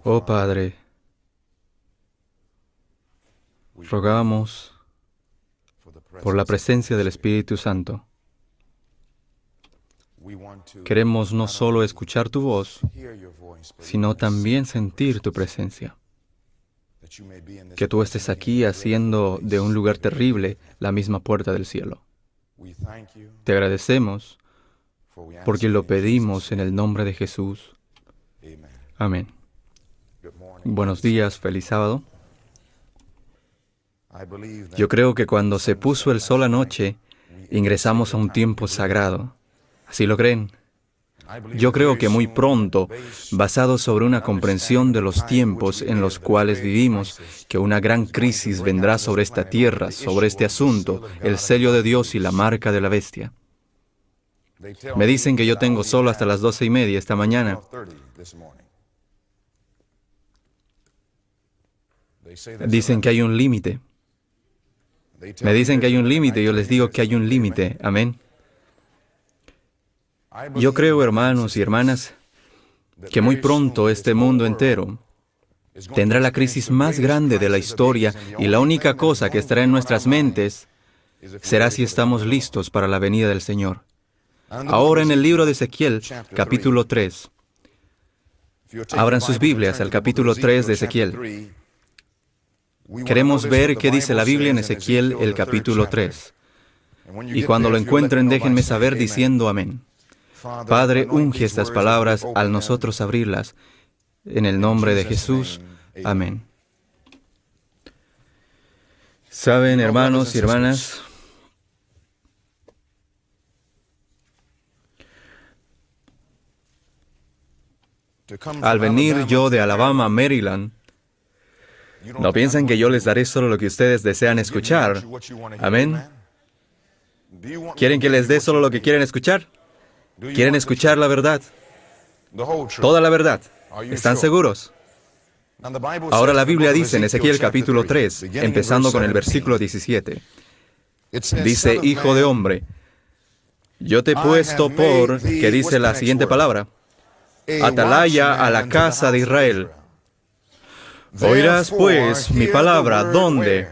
Oh Padre, rogamos por la presencia del Espíritu Santo. Queremos no solo escuchar tu voz, sino también sentir tu presencia. Que tú estés aquí haciendo de un lugar terrible la misma puerta del cielo. Te agradecemos porque lo pedimos en el nombre de Jesús. Amén. Buenos días, feliz sábado. Yo creo que cuando se puso el sol anoche, ingresamos a un tiempo sagrado. ¿Así lo creen? Yo creo que muy pronto, basado sobre una comprensión de los tiempos en los cuales vivimos, que una gran crisis vendrá sobre esta tierra, sobre este asunto, el sello de Dios y la marca de la bestia. Me dicen que yo tengo solo hasta las 12:30 esta mañana. Dicen que hay un límite. Me dicen que hay un límite, yo les digo que hay un límite. Amén. Yo creo, hermanos y hermanas, que muy pronto este mundo entero tendrá la crisis más grande de la historia y la única cosa que estará en nuestras mentes será si estamos listos para la venida del Señor. Ahora en el libro de Ezequiel, capítulo 3. Abran sus Biblias al capítulo 3 de Ezequiel. Queremos ver qué dice la Biblia en Ezequiel, el capítulo 3. Y cuando lo encuentren, déjenme saber diciendo amén. Padre, unge estas palabras al nosotros abrirlas. En el nombre de Jesús, amén. Saben, hermanos y hermanas, al venir yo de Alabama a Maryland, no piensan que yo les daré solo lo que ustedes desean escuchar. Amén. ¿Quieren que les dé solo lo que quieren escuchar? ¿Quieren escuchar la verdad? Toda la verdad. ¿Están seguros? Ahora la Biblia dice en Ezequiel capítulo 3, empezando con el versículo 17. Dice, hijo de hombre, yo te he puesto por, que dice la siguiente palabra, atalaya a la casa de Israel. Oirás pues mi palabra, ¿dónde?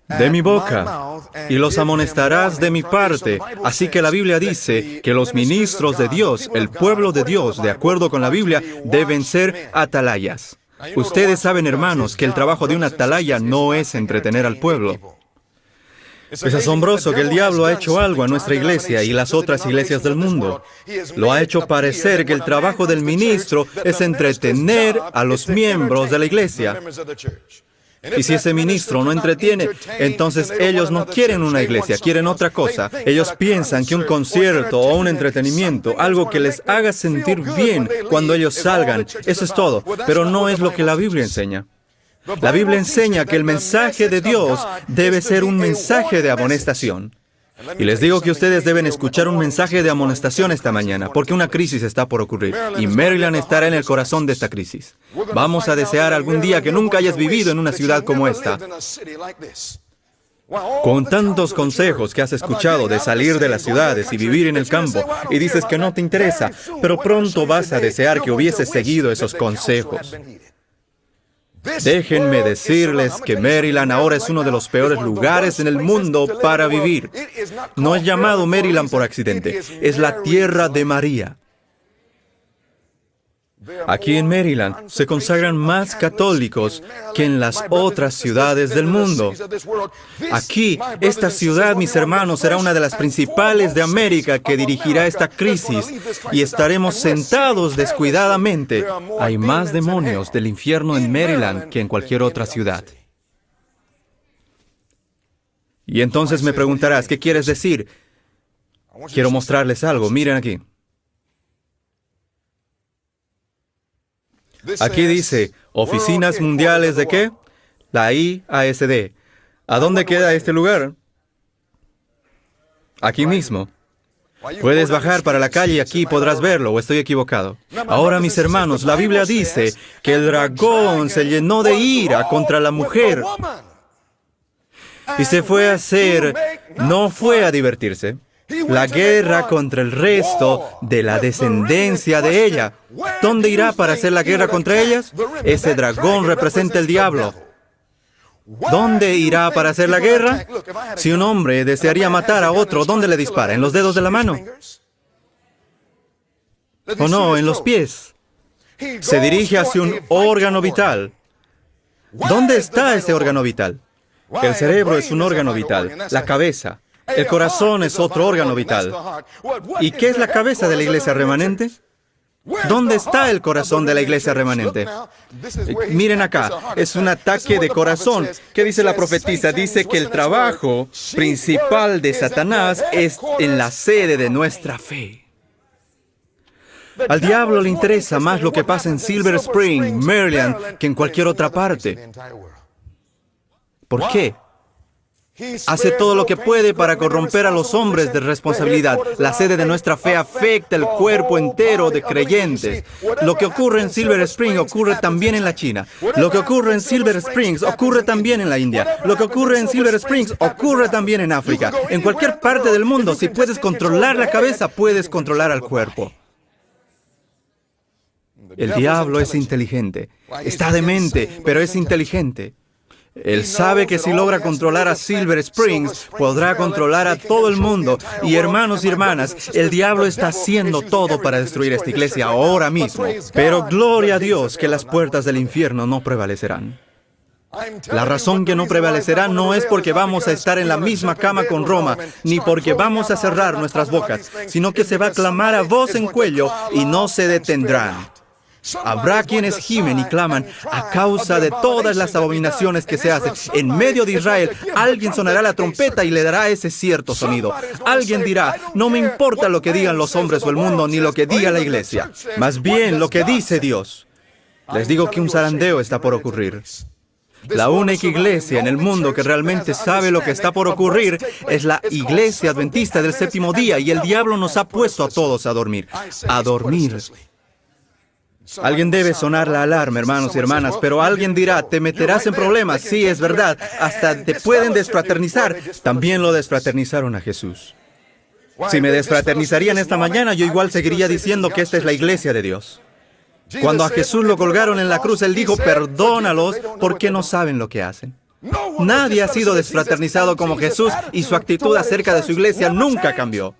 De mi boca, y los amonestarás de mi parte. Así que la Biblia dice que los ministros de Dios, el pueblo de Dios, de acuerdo con la Biblia, deben ser atalayas. Ustedes saben, hermanos, que el trabajo de un atalaya no es entretener al pueblo. Es asombroso que el diablo ha hecho algo a nuestra iglesia y las otras iglesias del mundo. Lo ha hecho parecer que el trabajo del ministro es entretener a los miembros de la iglesia. Y si ese ministro no entretiene, entonces ellos no quieren una iglesia, quieren otra cosa. Ellos piensan que un concierto o un entretenimiento, algo que les haga sentir bien cuando ellos salgan, eso es todo. Pero no es lo que la Biblia enseña. La Biblia enseña que el mensaje de Dios debe ser un mensaje de amonestación. Y les digo que ustedes deben escuchar un mensaje de amonestación esta mañana, porque una crisis está por ocurrir, y Maryland estará en el corazón de esta crisis. Vamos a desear algún día que nunca hayas vivido en una ciudad como esta. Con tantos consejos que has escuchado de salir de las ciudades y vivir en el campo, y dices que no te interesa, pero pronto vas a desear que hubieses seguido esos consejos. Déjenme decirles que Maryland ahora es uno de los peores lugares en el mundo para vivir. No es llamado Maryland por accidente, es la tierra de María. Aquí en Maryland se consagran más católicos que en las otras ciudades del mundo. Aquí, esta ciudad, mis hermanos, será una de las principales de América que dirigirá esta crisis y estaremos sentados descuidadamente. Hay más demonios del infierno en Maryland que en cualquier otra ciudad. Y entonces me preguntarás, ¿qué quieres decir? Quiero mostrarles algo, miren aquí. Aquí dice, Oficinas Mundiales de ¿qué? La IASD. ¿A dónde queda este lugar? Aquí mismo. Puedes bajar para la calle y aquí podrás verlo, ¿o estoy equivocado? Ahora, mis hermanos, la Biblia dice que el dragón se llenó de ira contra la mujer y se fue a hacer, no fue a divertirse. La guerra contra el resto de la descendencia de ella. ¿Dónde irá para hacer la guerra contra ellas? Ese dragón representa el diablo. ¿Dónde irá para hacer la guerra? Si un hombre desearía matar a otro, ¿dónde le dispara? ¿En los dedos de la mano? ¿O no, en los pies? Se dirige hacia un órgano vital. ¿Dónde está ese órgano vital? El cerebro es un órgano vital, la cabeza. El corazón es otro órgano vital. ¿Y qué es la cabeza de la iglesia remanente? ¿Dónde está el corazón de la iglesia remanente? Miren acá, es un ataque de corazón. ¿Qué dice la profetisa? Dice que el trabajo principal de Satanás es en la sede de nuestra fe. Al diablo le interesa más lo que pasa en Silver Spring, Maryland, que en cualquier otra parte. ¿Por qué? Hace todo lo que puede para corromper a los hombres de responsabilidad. La sede de nuestra fe afecta el cuerpo entero de creyentes. Lo que ocurre en Silver Spring ocurre también en la China. Lo que ocurre en Silver Springs ocurre también en la India. Lo que ocurre en Silver Springs ocurre también en África. En cualquier parte del mundo, si puedes controlar la cabeza, puedes controlar al cuerpo. El diablo es inteligente. Está demente, pero es inteligente. Él sabe que si logra controlar a Silver Springs, podrá controlar a todo el mundo. Y hermanos y hermanas, el diablo está haciendo todo para destruir esta iglesia ahora mismo. Pero gloria a Dios que las puertas del infierno no prevalecerán. La razón que no prevalecerá no es porque vamos a estar en la misma cama con Roma, ni porque vamos a cerrar nuestras bocas, sino que se va a clamar a voz en cuello y no se detendrán. Habrá quienes gimen y claman a causa de todas las abominaciones que se hacen. En medio de Israel, alguien sonará la trompeta y le dará ese cierto sonido. Alguien dirá, no me importa lo que digan los hombres o el mundo, ni lo que diga la iglesia. Más bien lo que dice Dios. Les digo que un zarandeo está por ocurrir. La única iglesia en el mundo que realmente sabe lo que está por ocurrir es la iglesia adventista del séptimo día, y el diablo nos ha puesto a todos a dormir. A dormir. Alguien debe sonar la alarma, hermanos y hermanas, pero alguien dirá, te meterás en problemas. Sí, es verdad, hasta te pueden desfraternizar. También lo desfraternizaron a Jesús. Si me desfraternizarían esta mañana, yo igual seguiría diciendo que esta es la iglesia de Dios. Cuando a Jesús lo colgaron en la cruz, Él dijo, perdónalos porque no saben lo que hacen. Nadie ha sido desfraternizado como Jesús, y su actitud acerca de su iglesia nunca cambió.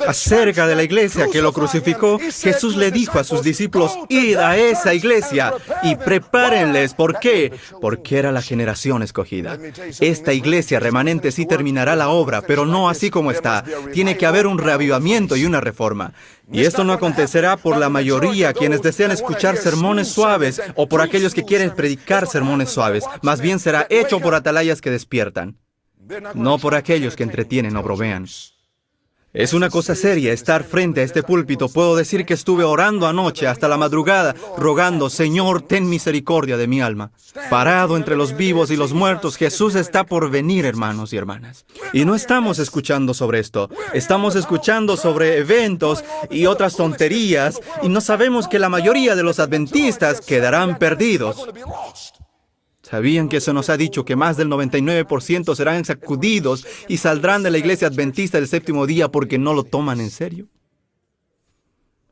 Acerca de la iglesia que lo crucificó, Jesús le dijo a sus discípulos, id a esa iglesia y prepárenles. ¿Por qué? Porque era la generación escogida. Esta iglesia remanente sí terminará la obra, pero no así como está. Tiene que haber un reavivamiento y una reforma. Y esto no acontecerá por la mayoría, quienes desean escuchar sermones suaves, o por aquellos que quieren predicar sermones suaves. Más bien será hecho por atalayas que despiertan, no por aquellos que entretienen o bromean. Es una cosa seria estar frente a este púlpito. Puedo decir que estuve orando anoche hasta la madrugada, rogando, Señor, ten misericordia de mi alma. Parado entre los vivos y los muertos, Jesús está por venir, hermanos y hermanas. Y no estamos escuchando sobre esto. Estamos escuchando sobre eventos y otras tonterías, y no sabemos que la mayoría de los adventistas quedarán perdidos. ¿Sabían que se nos ha dicho que más del 99% serán sacudidos y saldrán de la iglesia adventista del séptimo día porque no lo toman en serio?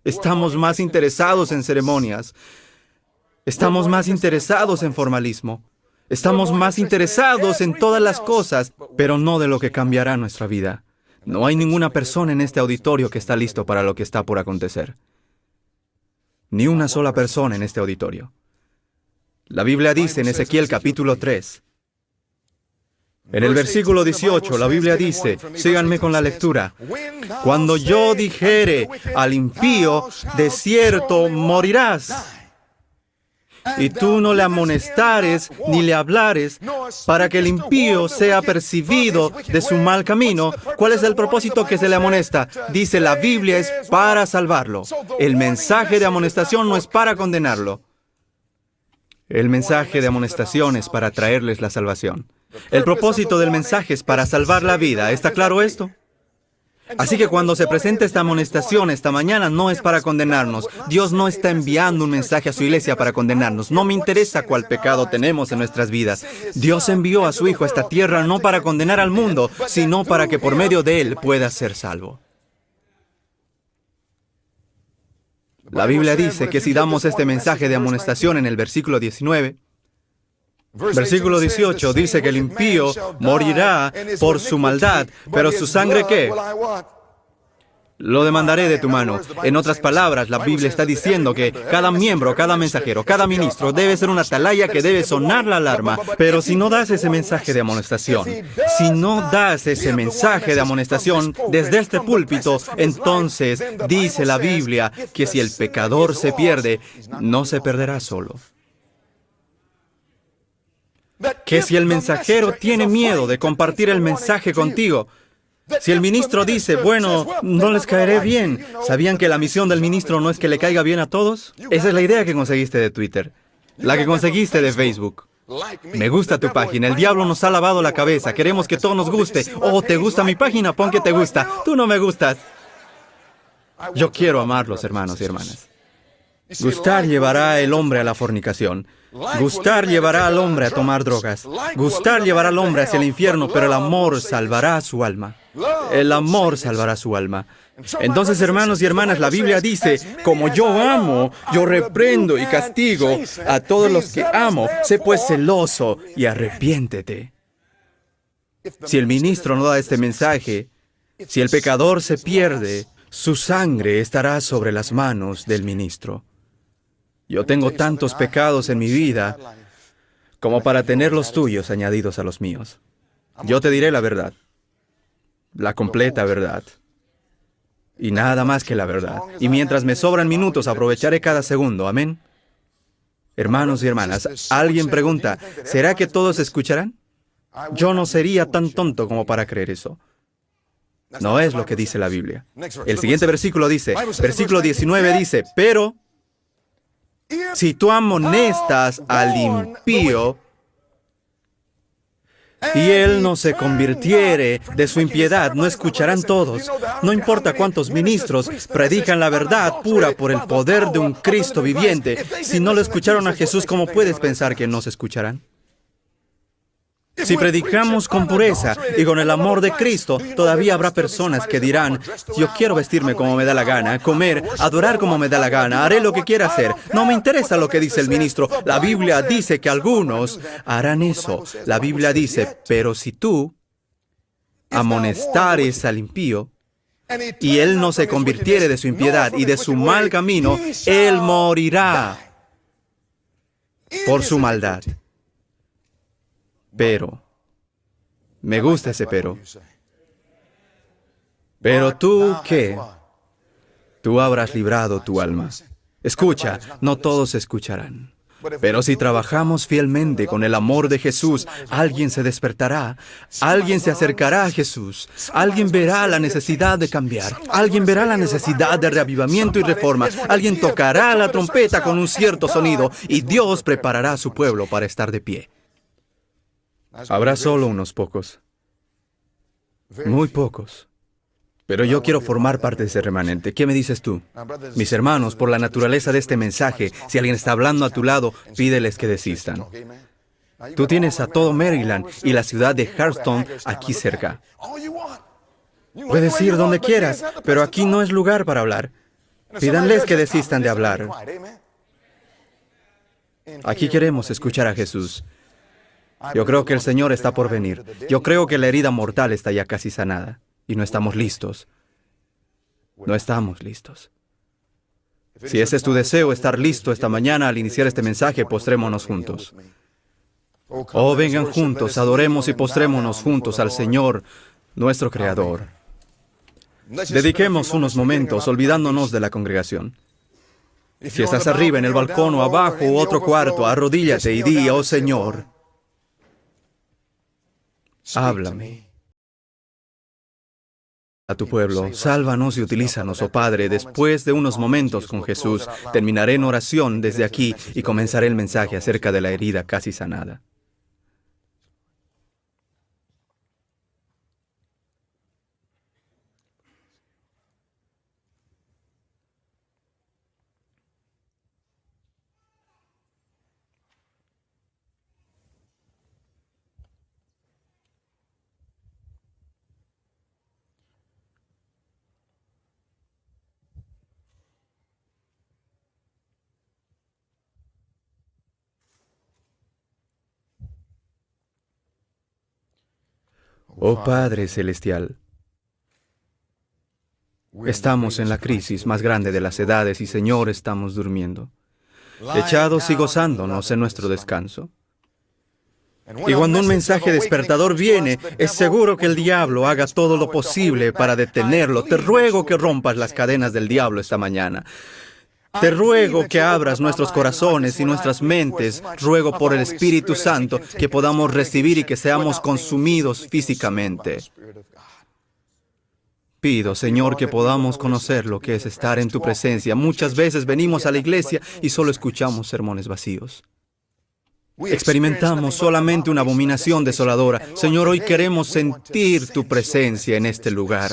Estamos más interesados en ceremonias. Estamos más interesados en formalismo. Estamos más interesados en todas las cosas, pero no de lo que cambiará nuestra vida. No hay ninguna persona en este auditorio que está listo para lo que está por acontecer. Ni una sola persona en este auditorio. La Biblia dice en Ezequiel capítulo 3, en el versículo 18, la Biblia dice, síganme con la lectura, cuando yo dijere al impío, de cierto morirás, y tú no le amonestares ni le hablares, para que el impío sea percibido de su mal camino. ¿Cuál es el propósito que se le amonesta? Dice, la Biblia es para salvarlo. El mensaje de amonestación no es para condenarlo. El mensaje de amonestación es para traerles la salvación. El propósito del mensaje es para salvar la vida. ¿Está claro esto? Así que cuando se presente esta amonestación esta mañana, no es para condenarnos. Dios no está enviando un mensaje a su iglesia para condenarnos. No me interesa cuál pecado tenemos en nuestras vidas. Dios envió a su Hijo a esta tierra no para condenar al mundo, sino para que por medio de Él pueda ser salvo. La Biblia dice que si damos este mensaje de amonestación en el versículo 19, versículo 18 dice que el impío morirá por su maldad, pero su sangre, ¿qué? Lo demandaré de tu mano. En otras palabras, la Biblia está diciendo que cada miembro, cada mensajero, cada ministro debe ser una atalaya que debe sonar la alarma. Pero si no das ese mensaje de amonestación, si no das ese mensaje de amonestación desde este púlpito, entonces dice la Biblia que si el pecador se pierde, no se perderá solo. Que si el mensajero tiene miedo de compartir el mensaje contigo, si el ministro dice, bueno, no les caeré bien, ¿sabían que la misión del ministro no es que le caiga bien a todos? Esa es la idea que conseguiste de Twitter, la que conseguiste de Facebook. Me gusta tu página, el diablo nos ha lavado la cabeza, queremos que todo nos guste. Oh, ¿te gusta mi página? Pon que te gusta. Tú no me gustas. Yo quiero amarlos, hermanos y hermanas. Gustar llevará el hombre a la fornicación. Gustar llevará al hombre a tomar drogas. Gustar llevará al hombre hacia el infierno, pero el amor salvará su alma. El amor salvará su alma. Entonces, hermanos y hermanas, la Biblia dice, como yo amo, yo reprendo y castigo a todos los que amo. Sé pues celoso y arrepiéntete. Si el ministro no da este mensaje, si el pecador se pierde, su sangre estará sobre las manos del ministro. Yo tengo tantos pecados en mi vida como para tener los tuyos añadidos a los míos. Yo te diré la verdad, la completa verdad, y nada más que la verdad. Y mientras me sobran minutos, aprovecharé cada segundo. Amén. Hermanos y hermanas, alguien pregunta, ¿será que todos escucharán? Yo no sería tan tonto como para creer eso. No es lo que dice la Biblia. El siguiente versículo dice, versículo 19 dice, pero si tú amonestas al impío y él no se convirtiere de su impiedad, no escucharán todos. No importa cuántos ministros predican la verdad pura por el poder de un Cristo viviente. Si no lo escucharon a Jesús, ¿cómo puedes pensar que no se escucharán? Si predicamos con pureza y con el amor de Cristo, todavía habrá personas que dirán, yo quiero vestirme como me da la gana, comer, adorar como me da la gana, haré lo que quiera hacer. No me interesa lo que dice el ministro. La Biblia dice que algunos harán eso. La Biblia dice, pero si tú amonestares al impío y él no se convirtiere de su impiedad y de su mal camino, él morirá por su maldad. Pero, me gusta ese pero. Pero tú, ¿qué? Tú habrás librado tu alma. Escucha, no todos escucharán. Pero si trabajamos fielmente con el amor de Jesús, alguien se despertará, alguien se acercará a Jesús, alguien verá la necesidad de cambiar, alguien verá la necesidad de reavivamiento y reforma, alguien tocará la trompeta con un cierto sonido y Dios preparará a su pueblo para estar de pie. Habrá solo unos pocos, muy pocos. Pero yo quiero formar parte de ese remanente. ¿Qué me dices tú? Mis hermanos, por la naturaleza de este mensaje, si alguien está hablando a tu lado, pídeles que desistan. Tú tienes a todo Maryland y la ciudad de Hartson aquí cerca. Puedes ir donde quieras, pero aquí no es lugar para hablar. Pídanles que desistan de hablar. Aquí queremos escuchar a Jesús. Yo creo que el Señor está por venir. Yo creo que la herida mortal está ya casi sanada. Y no estamos listos. No estamos listos. Si ese es tu deseo, estar listo esta mañana al iniciar este mensaje, postrémonos juntos. Oh, vengan juntos, adoremos y postrémonos juntos al Señor, nuestro Creador. Dediquemos unos momentos olvidándonos de la congregación. Si estás arriba en el balcón o abajo u otro cuarto, arrodíllate y di, oh Señor, háblame a tu pueblo, sálvanos y utilízanos, oh Padre. Después de unos momentos con Jesús, terminaré en oración desde aquí y comenzaré el mensaje acerca de la herida casi sanada. Oh Padre Celestial, estamos en la crisis más grande de las edades y, Señor, estamos durmiendo, echados y gozándonos en nuestro descanso. Y cuando un mensaje despertador viene, es seguro que el diablo haga todo lo posible para detenerlo. Te ruego que rompas las cadenas del diablo esta mañana. Te ruego que abras nuestros corazones y nuestras mentes. Ruego por el Espíritu Santo que podamos recibir y que seamos consumidos físicamente. Pido, Señor, que podamos conocer lo que es estar en tu presencia. Muchas veces venimos a la iglesia y solo escuchamos sermones vacíos. Experimentamos solamente una abominación desoladora. Señor, hoy queremos sentir tu presencia en este lugar.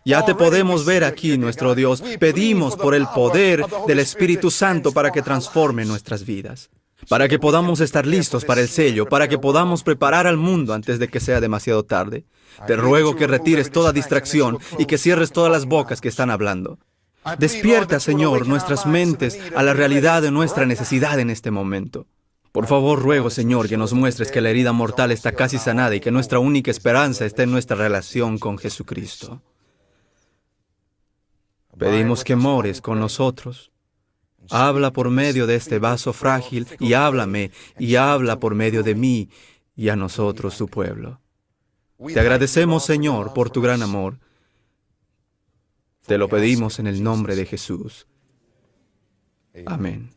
Ya te podemos ver aquí, nuestro Dios. Pedimos por el poder del Espíritu Santo para que transforme nuestras vidas, para que podamos estar listos para el sello, para que podamos preparar al mundo antes de que sea demasiado tarde. Te ruego que retires toda distracción y que cierres todas las bocas que están hablando. Despierta, Señor, nuestras mentes a la realidad de nuestra necesidad en este momento. Por favor, ruego, Señor, que nos muestres que la herida mortal está casi sanada y que nuestra única esperanza está en nuestra relación con Jesucristo. Pedimos que mores con nosotros. Habla por medio de este vaso frágil y háblame y habla por medio de mí y a nosotros, tu pueblo. Te agradecemos, Señor, por tu gran amor. Te lo pedimos en el nombre de Jesús. Amén.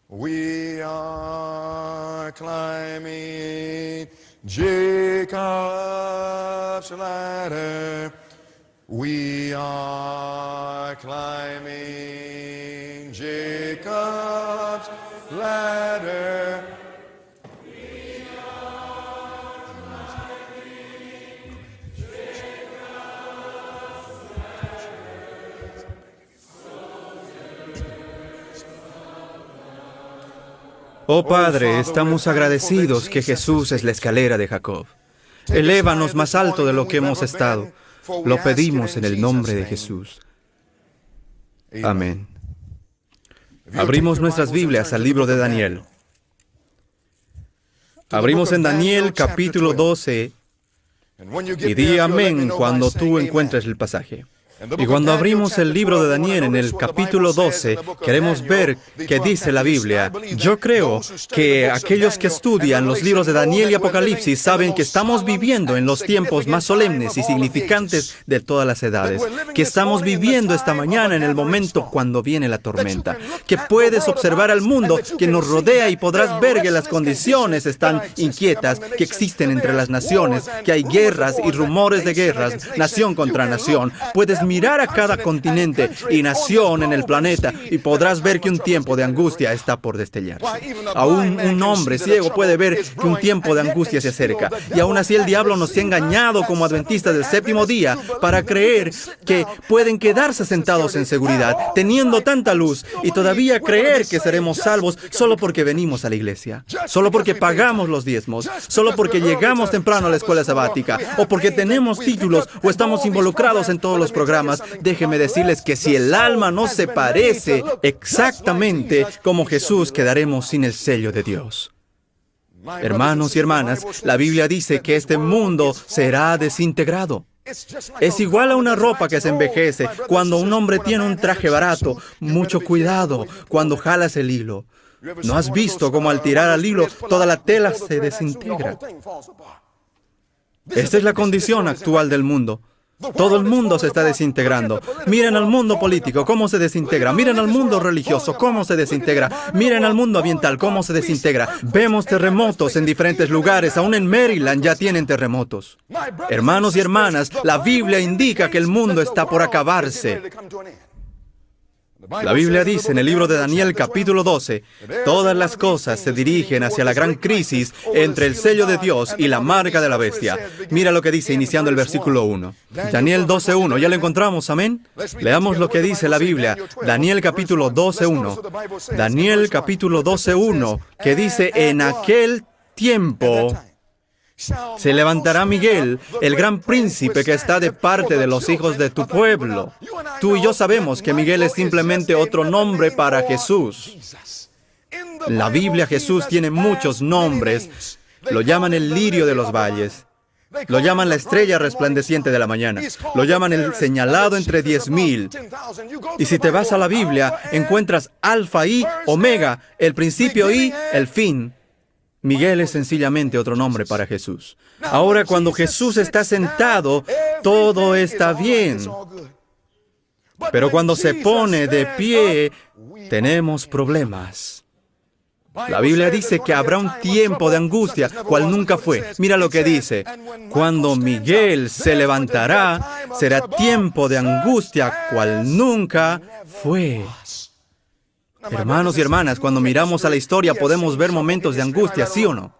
We are climbing Jacob's ladder. We are climbing Jacob's ladder. We are climbing Jacob's ladder. Oh Padre, estamos agradecidos que Jesús es la escalera de Jacob. Elévanos más alto de lo que hemos estado. Lo pedimos en el nombre de Jesús. Amén. Abrimos nuestras Biblias al libro de Daniel. Abrimos en Daniel capítulo 12 y di amén cuando tú encuentres el pasaje. Y cuando abrimos el libro de Daniel en el capítulo 12, queremos ver qué dice la Biblia. Yo creo que aquellos que estudian los libros de Daniel y Apocalipsis saben que estamos viviendo en los tiempos más solemnes y significantes de todas las edades, que estamos viviendo esta mañana en el momento cuando viene la tormenta, que puedes observar al mundo que nos rodea y podrás ver que las condiciones están inquietas, que existen entre las naciones, que hay guerras y rumores de guerras, nación contra nación. Puedes mirar a cada continente y nación en el planeta y podrás ver que un tiempo de angustia está por destellarse. Aún un hombre ciego puede ver que un tiempo de angustia se acerca. Y aún así el diablo nos ha engañado como adventistas del séptimo día para creer que pueden quedarse sentados en seguridad, teniendo tanta luz, y todavía creer que seremos salvos solo porque venimos a la iglesia, solo porque pagamos los diezmos, solo porque llegamos temprano a la escuela sabática, o porque tenemos títulos o estamos involucrados en todos los programas. Déjenme decirles que si el alma no se parece exactamente como Jesús, quedaremos sin el sello de Dios. Hermanos y hermanas, la Biblia dice que este mundo será desintegrado. Es igual a una ropa que se envejece. Cuando un hombre tiene un traje barato, mucho cuidado cuando jalas el hilo. ¿No has visto cómo al tirar al hilo toda la tela se desintegra? Esta es la condición actual del mundo. Todo el mundo se está desintegrando. Miren al mundo político, cómo se desintegra. Miren al mundo religioso, cómo se desintegra. Miren al mundo ambiental, cómo se desintegra. Vemos terremotos en diferentes lugares. Aún en Maryland ya tienen terremotos. Hermanos y hermanas, la Biblia indica que el mundo está por acabarse. La Biblia dice en el libro de Daniel capítulo 12, todas las cosas se dirigen hacia la gran crisis entre el sello de Dios y la marca de la bestia. Mira lo que dice iniciando el versículo 1. Daniel 12:1, ¿ya lo encontramos? Amén. Leamos lo que dice la Biblia. Daniel capítulo 12:1. Daniel capítulo 12:1, que dice, en aquel tiempo se levantará Miguel, el gran príncipe que está de parte de los hijos de tu pueblo. Tú y yo sabemos que Miguel es simplemente otro nombre para Jesús. En la Biblia Jesús tiene muchos nombres. Lo llaman el lirio de los valles. Lo llaman la estrella resplandeciente de la mañana. Lo llaman el señalado entre 10,000. Y si te vas a la Biblia, encuentras Alfa y Omega, el principio y el fin. Miguel es sencillamente otro nombre para Jesús. Ahora, cuando Jesús está sentado, todo está bien. Pero cuando se pone de pie, tenemos problemas. La Biblia dice que habrá un tiempo de angustia, cual nunca fue. Mira lo que dice. Cuando Miguel se levantará, será tiempo de angustia, cual nunca fue. Hermanos y hermanas, cuando miramos a la historia podemos ver momentos de angustia, ¿sí o no?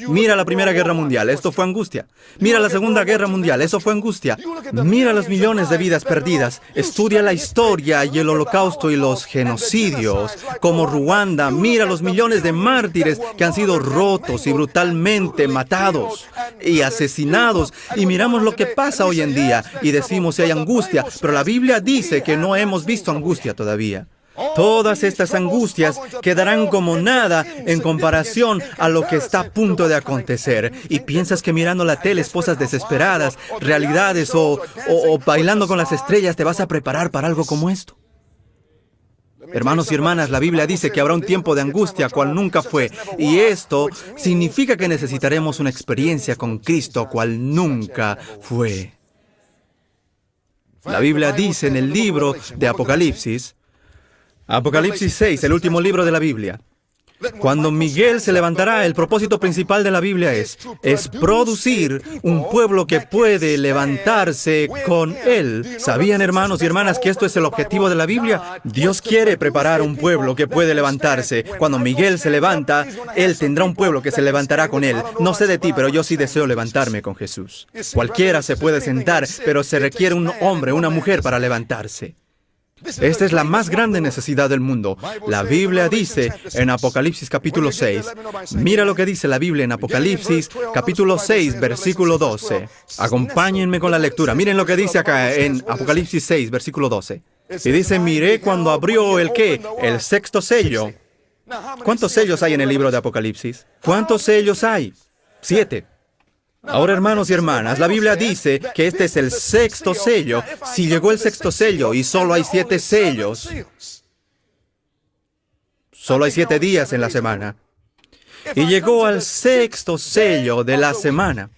Mira la Primera Guerra Mundial, esto fue angustia. Mira la Segunda Guerra Mundial, eso fue angustia. Mira los millones de vidas perdidas. Estudia la historia y el holocausto y los genocidios, como Ruanda. Mira los millones de mártires que han sido rotos y brutalmente matados y asesinados. Y miramos lo que pasa hoy en día y decimos si hay angustia, pero la Biblia dice que no hemos visto angustia todavía. Todas estas angustias quedarán como nada en comparación a lo que está a punto de acontecer. Y piensas que mirando la tele, esposas desesperadas, realidades o bailando con las estrellas, te vas a preparar para algo como esto. Hermanos y hermanas, la Biblia dice que habrá un tiempo de angustia cual nunca fue. Y esto significa que necesitaremos una experiencia con Cristo cual nunca fue. La Biblia dice en el libro de Apocalipsis, Apocalipsis 6, el último libro de la Biblia. Cuando Miguel se levantará, el propósito principal de la Biblia es producir un pueblo que puede levantarse con él. ¿Sabían, hermanos y hermanas, que esto es el objetivo de la Biblia? Dios quiere preparar un pueblo que puede levantarse. Cuando Miguel se levanta, él tendrá un pueblo que se levantará con él. No sé de ti, pero yo sí deseo levantarme con Jesús. Cualquiera se puede sentar, pero se requiere un hombre, una mujer para levantarse. Esta es la más grande necesidad del mundo. La Biblia dice en Apocalipsis capítulo 6, mira lo que dice la Biblia en Apocalipsis capítulo 6, versículo 12. Acompáñenme con la lectura. Miren lo que dice acá en Apocalipsis 6, versículo 12. Y dice, miré cuando abrió el ¿qué? El sexto sello. ¿Cuántos sellos hay en el libro de Apocalipsis? ¿Cuántos sellos hay? 7. Ahora, hermanos y hermanas, la Biblia dice que este es el sexto sello. Si llegó el sexto sello y solo hay 7 sellos, solo hay 7 días en la semana. Y llegó al sexto sello de la semana.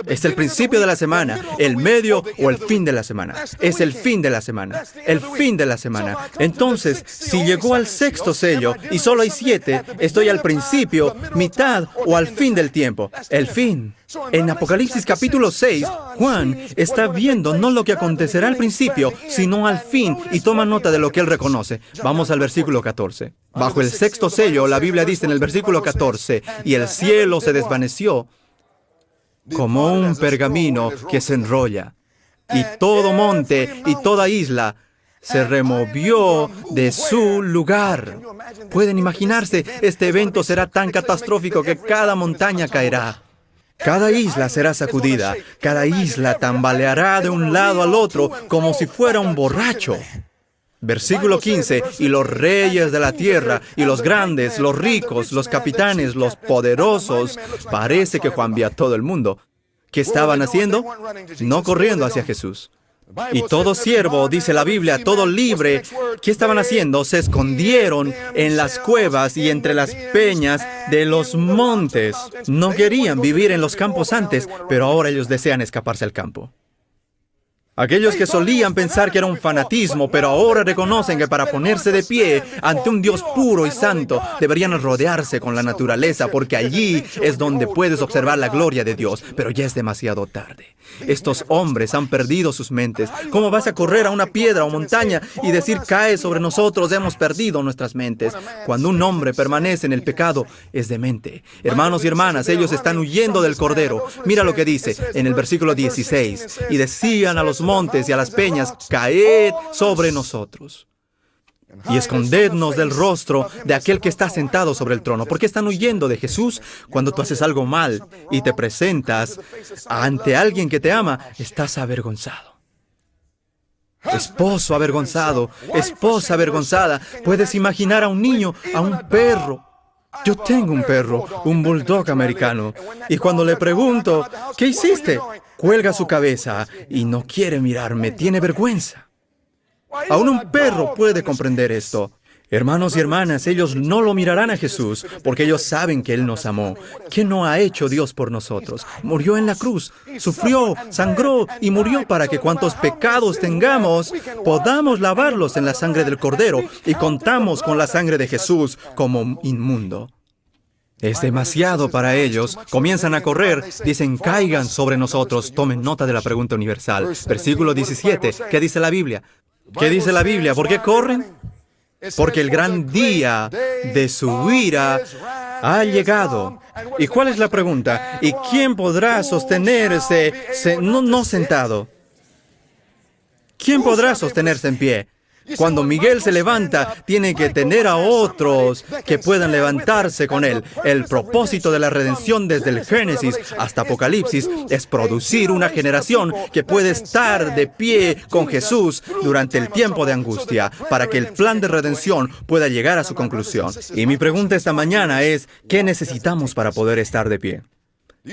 Es el principio de la semana, el medio o el fin de la semana. Es el fin de la semana, el fin de la semana. Entonces, si llegó al sexto sello y solo hay 7, estoy al principio, mitad o al fin del tiempo. El fin. En Apocalipsis capítulo 6, Juan está viendo no lo que acontecerá al principio, sino al fin, y toma nota de lo que él reconoce. Vamos al versículo 14. Bajo el sexto sello, la Biblia dice en el versículo 14, y el cielo se desvaneció como un pergamino que se enrolla, y todo monte y toda isla se removió de su lugar. Pueden imaginarse, este evento será tan catastrófico que cada montaña caerá. Cada isla será sacudida, cada isla tambaleará de un lado al otro como si fuera un borracho. Versículo 15, y los reyes de la tierra, y los grandes, los ricos, los capitanes, los poderosos, parece que Juan vio a todo el mundo. ¿Qué estaban haciendo? No corriendo hacia Jesús. Y todo siervo, dice la Biblia, todo libre, ¿qué estaban haciendo? Se escondieron en las cuevas y entre las peñas de los montes. No querían vivir en los campos antes, pero ahora ellos desean escaparse al campo. Aquellos que solían pensar que era un fanatismo, pero ahora reconocen que para ponerse de pie ante un Dios puro y santo, deberían rodearse con la naturaleza, porque allí es donde puedes observar la gloria de Dios, pero ya es demasiado tarde. Estos hombres han perdido sus mentes. ¿Cómo vas a correr a una piedra o montaña y decir, cae sobre nosotros, hemos perdido nuestras mentes? Cuando un hombre permanece en el pecado, es demente. Hermanos y hermanas, ellos están huyendo del Cordero. Mira lo que dice en el versículo 16. Y decían a los montes y a las peñas, caed sobre nosotros y escondednos del rostro de aquel que está sentado sobre el trono. ¿Por qué están huyendo de Jesús? Cuando tú haces algo mal y te presentas ante alguien que te ama, estás avergonzado. Esposo avergonzado, esposa avergonzada. Puedes imaginar a un niño, a un perro, Yo tengo un perro, un bulldog americano, y cuando le pregunto, ¿qué hiciste?, cuelga su cabeza y no quiere mirarme, tiene vergüenza. Aún un perro puede comprender esto. Hermanos y hermanas, ellos no lo mirarán a Jesús porque ellos saben que Él nos amó. ¿Qué no ha hecho Dios por nosotros? Murió en la cruz, sufrió, sangró y murió para que cuantos pecados tengamos, podamos lavarlos en la sangre del Cordero y contamos con la sangre de Jesús como inmundo. Es demasiado para ellos. Comienzan a correr, dicen, caigan sobre nosotros. Tomen nota de la pregunta universal. Versículo 17, ¿qué dice la Biblia? ¿Qué dice la Biblia? ¿Por qué corren? Porque el gran día de su ira ha llegado. ¿Y cuál es la pregunta? ¿Y quién podrá sostenerse no sentado? ¿Quién podrá sostenerse en pie? Cuando Miguel se levanta, tiene que tener a otros que puedan levantarse con él. El propósito de la redención desde el Génesis hasta Apocalipsis es producir una generación que puede estar de pie con Jesús durante el tiempo de angustia, para que el plan de redención pueda llegar a su conclusión. Y mi pregunta esta mañana es, ¿qué necesitamos para poder estar de pie?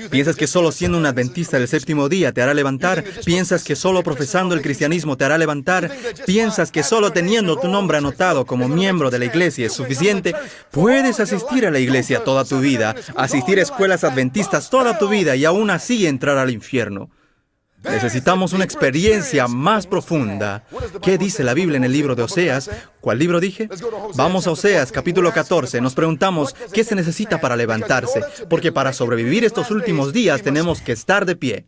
¿Piensas que solo siendo un adventista del séptimo día te hará levantar? ¿Piensas que solo profesando el cristianismo te hará levantar? ¿Piensas que solo teniendo tu nombre anotado como miembro de la iglesia es suficiente? Puedes asistir a la iglesia toda tu vida, asistir a escuelas adventistas toda tu vida y aún así entrar al infierno. Necesitamos una experiencia más profunda. ¿Qué dice la Biblia en el libro de Oseas? ¿Cuál libro dije? Vamos a Oseas, capítulo 14. Nos preguntamos, ¿qué se necesita para levantarse? Porque para sobrevivir estos últimos días tenemos que estar de pie.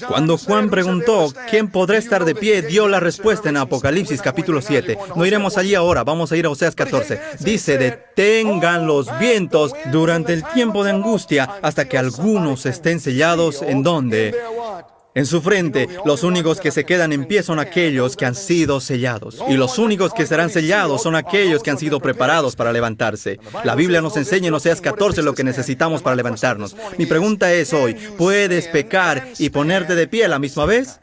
Cuando Juan preguntó, ¿quién podrá estar de pie?, dio la respuesta en Apocalipsis, capítulo 7. No iremos allí ahora, vamos a ir a Oseas 14. Dice, detengan los vientos durante el tiempo de angustia hasta que algunos estén sellados. ¿En dónde? En su frente. Los únicos que se quedan en pie son aquellos que han sido sellados. Y los únicos que serán sellados son aquellos que han sido preparados para levantarse. La Biblia nos enseña en Oseas 14 lo que necesitamos para levantarnos. Mi pregunta es hoy, ¿puedes pecar y ponerte de pie a la misma vez?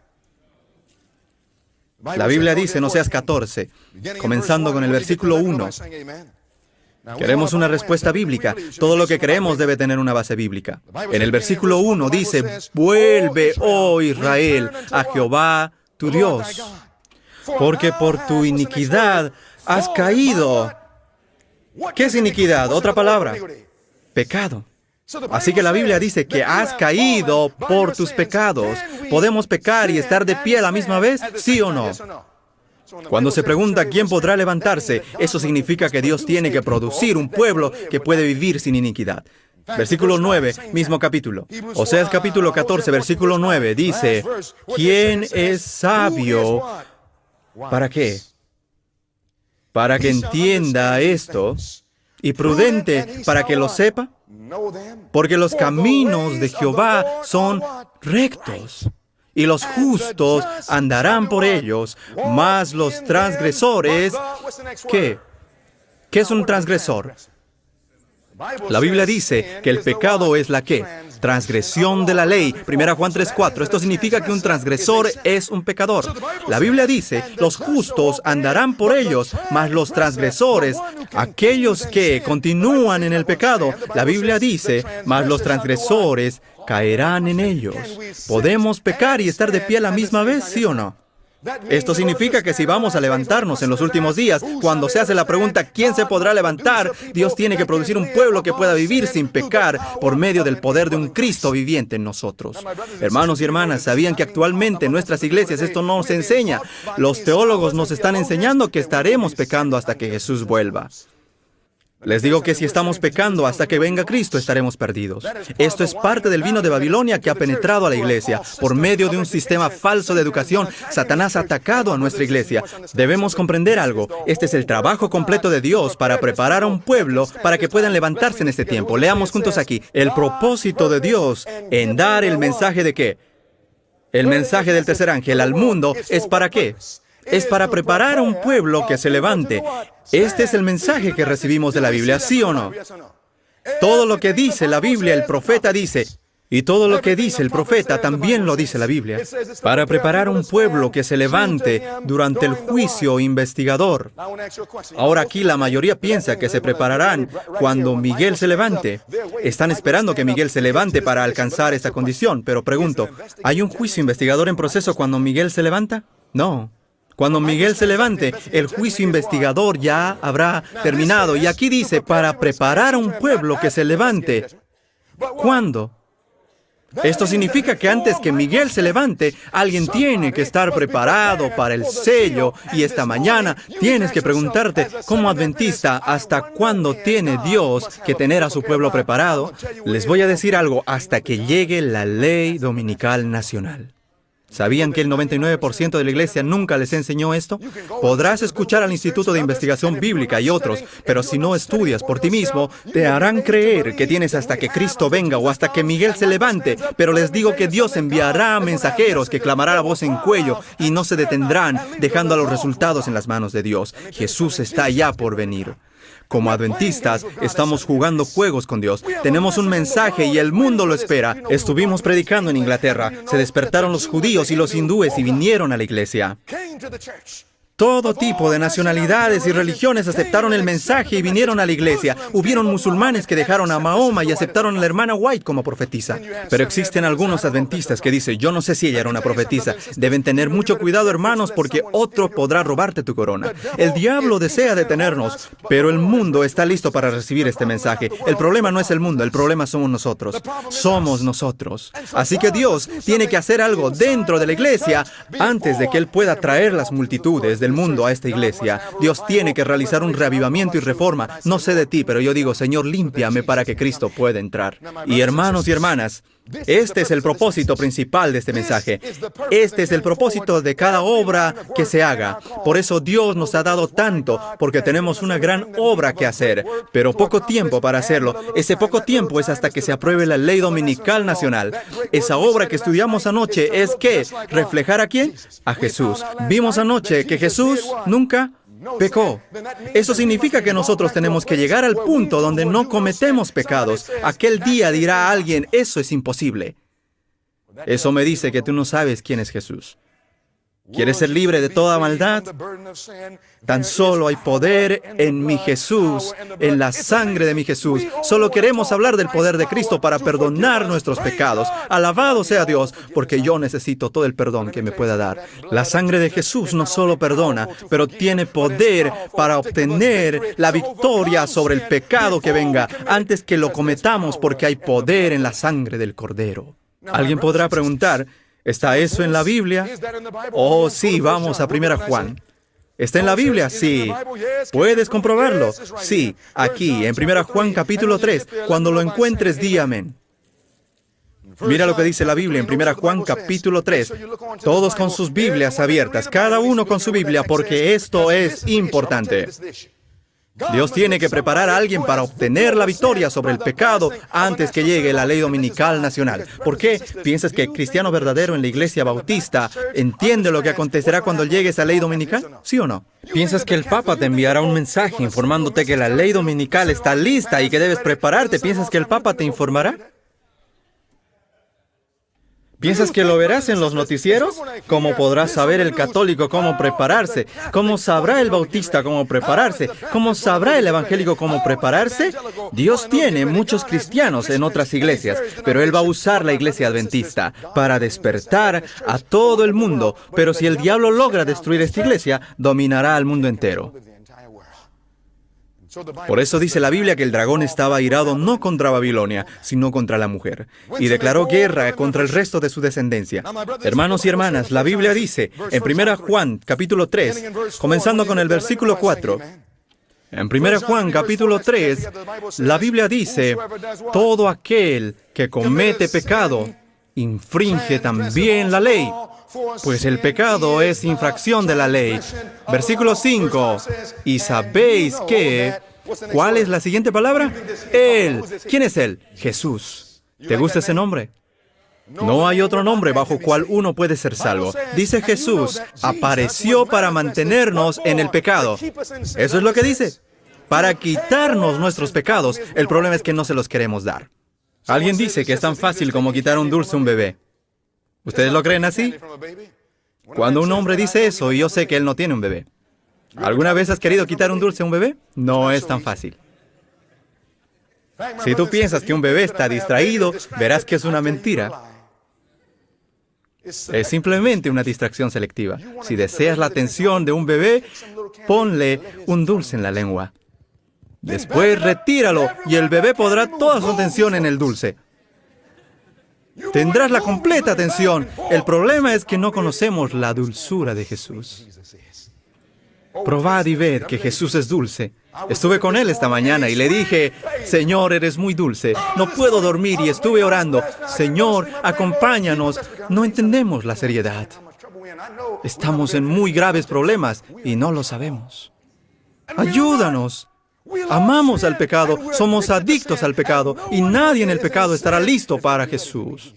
La Biblia dice en Oseas 14, comenzando con el versículo 1. Queremos una respuesta bíblica. Todo lo que creemos debe tener una base bíblica. En el versículo 1 dice, vuelve, oh Israel, a Jehová tu Dios, porque por tu iniquidad has caído. ¿Qué es iniquidad? Otra palabra, pecado. Así que la Biblia dice que has caído por tus pecados. ¿Podemos pecar y estar de pie a la misma vez? ¿Sí o no? Cuando se pregunta quién podrá levantarse, eso significa que Dios tiene que producir un pueblo que puede vivir sin iniquidad. Versículo 9, mismo capítulo. Oseas capítulo 14, versículo 9, dice, ¿quién es sabio? ¿Para qué? Para que entienda esto, y prudente para que lo sepa, porque los caminos de Jehová son rectos, y los justos andarán por ellos, mas los transgresores, ¿qué? ¿Qué es un transgresor? La Biblia dice que el pecado es la ¿qué? Transgresión de la ley. 1 Juan 3:4. Esto significa que un transgresor es un pecador. La Biblia dice, los justos andarán por ellos, mas los transgresores, aquellos que continúan en el pecado, la Biblia dice, mas los transgresores caerán en ellos. ¿Podemos pecar y estar de pie a la misma vez, sí o no? Esto significa que si vamos a levantarnos en los últimos días, cuando se hace la pregunta ¿quién se podrá levantar?, Dios tiene que producir un pueblo que pueda vivir sin pecar por medio del poder de un Cristo viviente en nosotros. Hermanos y hermanas, ¿sabían que actualmente en nuestras iglesias esto no se enseña? Los teólogos nos están enseñando que estaremos pecando hasta que Jesús vuelva. Les digo que si estamos pecando hasta que venga Cristo, estaremos perdidos. Esto es parte del vino de Babilonia que ha penetrado a la iglesia. Por medio de un sistema falso de educación, Satanás ha atacado a nuestra iglesia. Debemos comprender algo. Este es el trabajo completo de Dios para preparar a un pueblo para que puedan levantarse en este tiempo. Leamos juntos aquí. El propósito de Dios en dar el mensaje de ¿qué? El mensaje del tercer ángel al mundo es ¿para qué? Es para preparar a un pueblo que se levante. Este es el mensaje que recibimos de la Biblia, ¿sí o no? Todo lo que dice la Biblia, el profeta dice, Y todo lo que dice el profeta también lo dice la Biblia, para preparar un pueblo que se levante durante el juicio investigador. Ahora aquí la mayoría piensa que se prepararán cuando Miguel se levante. Están esperando que Miguel se levante para alcanzar esta condición, pero pregunto, ¿hay un juicio investigador en proceso cuando Miguel se levanta? No. Cuando Miguel se levante, el juicio investigador ya habrá terminado. Y aquí dice, para preparar a un pueblo que se levante. ¿Cuándo? Esto significa que antes que Miguel se levante, alguien tiene que estar preparado para el sello. Y esta mañana tienes que preguntarte, como adventista, ¿hasta cuándo tiene Dios que tener a su pueblo preparado? Les voy a decir algo, hasta que llegue la ley dominical nacional. ¿Sabían que el 99% de la iglesia nunca les enseñó esto? Podrás escuchar al Instituto de Investigación Bíblica y otros, pero si no estudias por ti mismo, te harán creer que tienes hasta que Cristo venga o hasta que Miguel se levante. Pero les digo que Dios enviará mensajeros que clamarán a voz en cuello y no se detendrán, dejando a los resultados en las manos de Dios. Jesús está ya por venir. Como adventistas, estamos jugando juegos con Dios. Tenemos un mensaje y el mundo lo espera. Estuvimos predicando en Inglaterra. Se despertaron los judíos y los hindúes y vinieron a la iglesia. Todo tipo de nacionalidades y religiones aceptaron el mensaje y vinieron a la iglesia. Hubieron musulmanes que dejaron a Mahoma y aceptaron a la hermana White como profetisa. Pero existen algunos adventistas que dicen, yo no sé si ella era una profetisa. Deben tener mucho cuidado, hermanos, porque otro podrá robarte tu corona. El diablo desea detenernos, pero el mundo está listo para recibir este mensaje. El problema no es el mundo, el problema somos nosotros. Somos nosotros. Así que Dios tiene que hacer algo dentro de la iglesia antes de que Él pueda traer las multitudes del mundo a esta iglesia. Dios tiene que realizar un reavivamiento y reforma. No sé de ti, pero yo digo, Señor, límpiame para que Cristo pueda entrar. Y hermanos y hermanas, este es el propósito principal de este mensaje. Este es el propósito de cada obra que se haga. Por eso Dios nos ha dado tanto, porque tenemos una gran obra que hacer, pero poco tiempo para hacerlo. Ese poco tiempo es hasta que se apruebe la ley dominical nacional. Esa obra que estudiamos anoche es ¿qué? ¿Reflejar a quién? A Jesús. Vimos anoche que Jesús nunca pecó. Eso significa que nosotros tenemos que llegar al punto donde no cometemos pecados. Aquel día dirá a alguien, eso es imposible. Eso me dice que tú no sabes quién es Jesús. ¿Quieres ser libre de toda maldad? Tan solo hay poder en mi Jesús, en la sangre de mi Jesús. Solo queremos hablar del poder de Cristo para perdonar nuestros pecados. Alabado sea Dios, porque yo necesito todo el perdón que me pueda dar. La sangre de Jesús no solo perdona, pero tiene poder para obtener la victoria sobre el pecado que venga antes que lo cometamos, porque hay poder en la sangre del Cordero. Alguien podrá preguntar, ¿está eso en la Biblia? Oh, sí, vamos a 1 Juan. ¿Está en la Biblia? Sí. ¿Puedes comprobarlo? Sí, aquí, en 1 Juan capítulo 3. Cuando lo encuentres, di amén. Mira lo que dice la Biblia en 1 Juan capítulo 3. Todos con sus Biblias abiertas, cada uno con su Biblia, porque esto es importante. Dios tiene que preparar a alguien para obtener la victoria sobre el pecado antes que llegue la ley dominical nacional. ¿Por qué? ¿Piensas que el cristiano verdadero en la iglesia bautista entiende lo que acontecerá cuando llegue esa ley dominical? ¿Sí o no? ¿Piensas que el Papa te enviará un mensaje informándote que la ley dominical está lista y que debes prepararte? ¿Piensas que el Papa te informará? ¿Piensas que lo verás en los noticieros? ¿Cómo podrá saber el católico cómo prepararse? ¿Cómo sabrá el bautista cómo prepararse? ¿Cómo sabrá el evangélico cómo prepararse? Dios tiene muchos cristianos en otras iglesias, pero Él va a usar la iglesia adventista para despertar a todo el mundo. Pero si el diablo logra destruir esta iglesia, dominará al mundo entero. Por eso dice la Biblia que el dragón estaba airado no contra Babilonia, sino contra la mujer, y declaró guerra contra el resto de su descendencia. Hermanos y hermanas, la Biblia dice, en 1 Juan, capítulo 3, comenzando con el versículo 4, en 1 Juan, capítulo 3, la Biblia dice, todo aquel que comete pecado, infringe también la ley, pues el pecado es infracción de la ley. Versículo 5. Y sabéis que... ¿Cuál es la siguiente palabra? Él. ¿Quién es Él? Jesús. ¿Te gusta ese nombre? No hay otro nombre bajo cual uno puede ser salvo. Dice Jesús, apareció para mantenernos en el pecado. Eso es lo que dice. Para quitarnos nuestros pecados. El problema es que no se los queremos dar. Alguien dice que es tan fácil como quitar un dulce a un bebé. ¿Ustedes lo creen así? Cuando un hombre dice eso, y yo sé que él no tiene un bebé. ¿Alguna vez has querido quitar un dulce a un bebé? No es tan fácil. Si tú piensas que un bebé está distraído, verás que es una mentira. Es simplemente una distracción selectiva. Si deseas la atención de un bebé, ponle un dulce en la lengua. Después retíralo y el bebé podrá toda su atención en el dulce. Tendrás la completa atención. El problema es que no conocemos la dulzura de Jesús. Probad y ved que Jesús es dulce. Estuve con él esta mañana y le dije, Señor, eres muy dulce. No puedo dormir y estuve orando. Señor, acompáñanos. No entendemos la seriedad. Estamos en muy graves problemas y no lo sabemos. Ayúdanos. Amamos al pecado, somos adictos al pecado y nadie en el pecado estará listo para Jesús.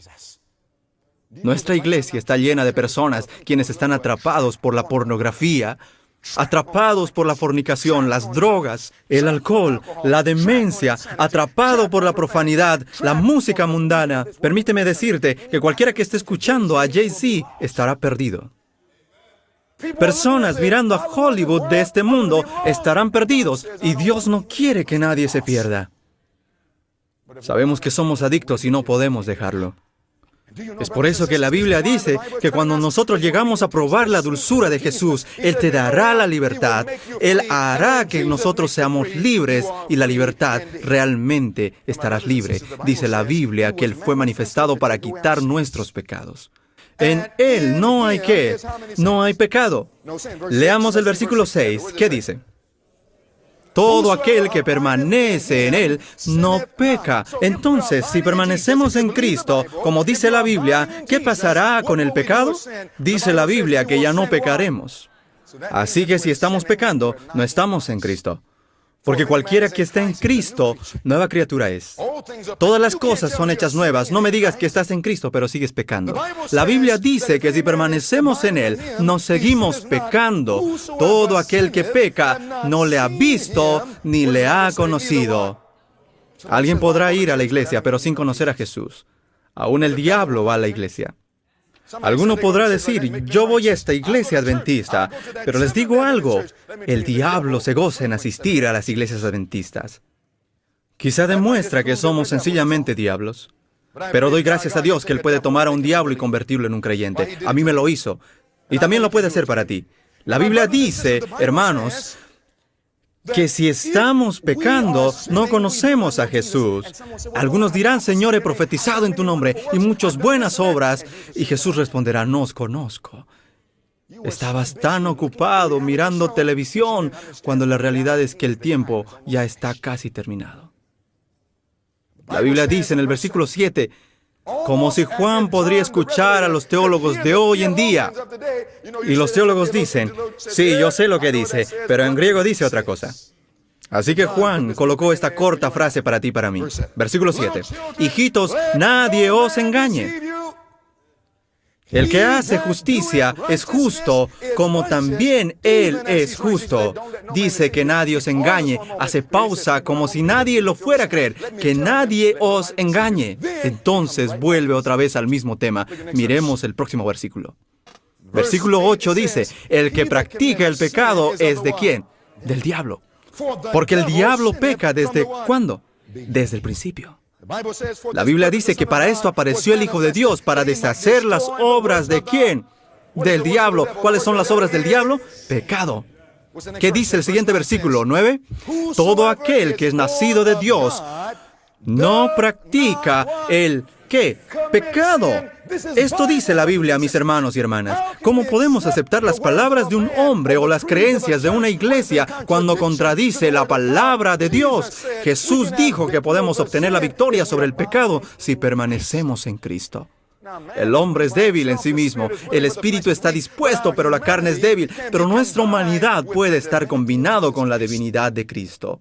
Nuestra iglesia está llena de personas quienes están atrapados por la pornografía, atrapados por la fornicación, las drogas, el alcohol, la demencia, atrapado por la profanidad, la música mundana. Permíteme decirte que cualquiera que esté escuchando a Jay-Z estará perdido. Personas mirando a Hollywood de este mundo estarán perdidos y Dios no quiere que nadie se pierda. Sabemos que somos adictos y no podemos dejarlo. Es por eso que la Biblia dice que cuando nosotros llegamos a probar la dulzura de Jesús, Él te dará la libertad. Él hará que nosotros seamos libres y la libertad realmente estarás libre. Dice la Biblia que Él fue manifestado para quitar nuestros pecados. En Él no hay ¿qué? No hay pecado. Leamos el versículo 6. ¿Qué dice? Todo aquel que permanece en Él no peca. Entonces, si permanecemos en Cristo, como dice la Biblia, ¿qué pasará con el pecado? Dice la Biblia que ya no pecaremos. Así que si estamos pecando, no estamos en Cristo. Porque cualquiera que esté en Cristo, nueva criatura es. Todas las cosas son hechas nuevas. No me digas que estás en Cristo, pero sigues pecando. La Biblia dice que si permanecemos en Él, no seguimos pecando. Todo aquel que peca no le ha visto ni le ha conocido. Alguien podrá ir a la iglesia, pero sin conocer a Jesús. Aún el diablo va a la iglesia. Alguno podrá decir, yo voy a esta iglesia adventista, pero les digo algo, el diablo se goza en asistir a las iglesias adventistas. Quizá demuestra que somos sencillamente diablos, pero doy gracias a Dios que Él puede tomar a un diablo y convertirlo en un creyente. A mí me lo hizo, y también lo puede hacer para ti. La Biblia dice, hermanos, que si estamos pecando, no conocemos a Jesús. Algunos dirán, Señor, he profetizado en tu nombre y muchas buenas obras. Y Jesús responderá, no os conozco. Estabas tan ocupado mirando televisión, cuando la realidad es que el tiempo ya está casi terminado. La Biblia dice en el versículo 7, como si Juan podría escuchar a los teólogos de hoy en día. Y los teólogos dicen, sí, yo sé lo que dice, pero en griego dice otra cosa. Así que Juan colocó esta corta frase para ti y para mí. Versículo 7. Hijitos, nadie os engañe. El que hace justicia es justo, como también Él es justo. Dice que nadie os engañe. Hace pausa como si nadie lo fuera a creer. Que nadie os engañe. Entonces vuelve otra vez al mismo tema. Miremos el próximo versículo. Versículo 8 dice, el que practica el pecado es ¿de quién? Del diablo. Porque el diablo peca ¿desde cuándo? Desde el principio. La Biblia dice que para esto apareció el Hijo de Dios, para deshacer las obras ¿de quién? Del diablo. ¿Cuáles son las obras del diablo? Pecado. ¿Qué dice el siguiente versículo? 9. Todo aquel que es nacido de Dios no practica el ¿qué? Pecado. Esto dice la Biblia, mis hermanos y hermanas. ¿Cómo podemos aceptar las palabras de un hombre o las creencias de una iglesia cuando contradice la palabra de Dios? Jesús dijo que podemos obtener la victoria sobre el pecado si permanecemos en Cristo. El hombre es débil en sí mismo, el espíritu está dispuesto, pero la carne es débil. Pero nuestra humanidad puede estar combinado con la divinidad de Cristo.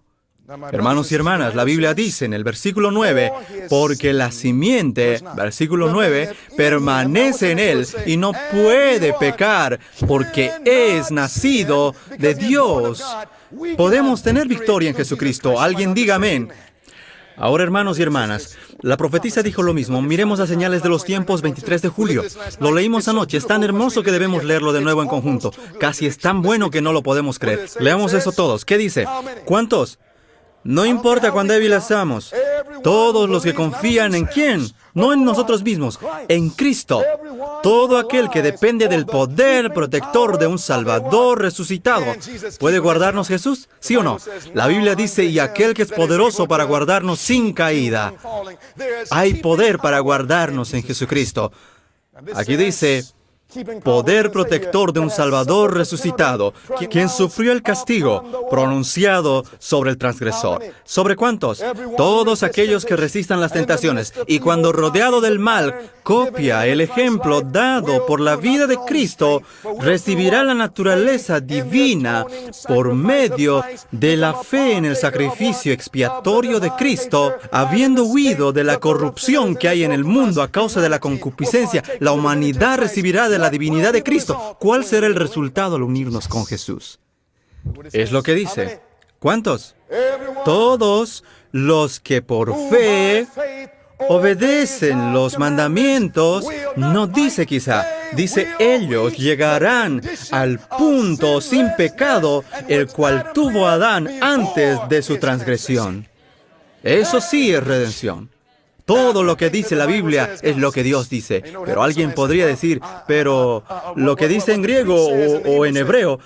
Hermanos y hermanas, la Biblia dice en el versículo 9, porque la simiente, versículo 9, permanece en él y no puede pecar porque es nacido de Dios. Podemos tener victoria en Jesucristo. Alguien diga amén. Ahora, hermanos y hermanas, la profetisa dijo lo mismo. Miremos las señales de los tiempos, 23 de julio. Lo leímos anoche. Es tan hermoso que debemos leerlo de nuevo en conjunto. Casi es tan bueno que no lo podemos creer. Leamos eso todos. ¿Qué dice? ¿Cuántos? No importa cuán débiles seamos. Todos los que confían en ¿quién? No en nosotros mismos, en Cristo. Todo aquel que depende del poder protector de un Salvador resucitado. ¿Puede guardarnos Jesús? ¿Sí o no? La Biblia dice, y aquel que es poderoso para guardarnos sin caída. Hay poder para guardarnos en Jesucristo. Aquí dice, poder protector de un Salvador resucitado, quien sufrió el castigo pronunciado sobre el transgresor. ¿Sobre cuántos? Todos aquellos que resistan las tentaciones. Y cuando rodeado del mal, copia el ejemplo dado por la vida de Cristo, recibirá la naturaleza divina por medio de la fe en el sacrificio expiatorio de Cristo. Habiendo huido de la corrupción que hay en el mundo a causa de la concupiscencia, la humanidad recibirá de la divinidad de Cristo. ¿Cuál será el resultado al unirnos con Jesús? Es lo que dice. ¿Cuántos? Todos los que por fe obedecen los mandamientos. No dice quizá, dice ellos llegarán al punto sin pecado, el cual tuvo Adán antes de su transgresión. Eso sí es redención. Todo lo que dice la Biblia es lo que Dios dice. Pero alguien podría decir, pero lo que dice en griego o en hebreo.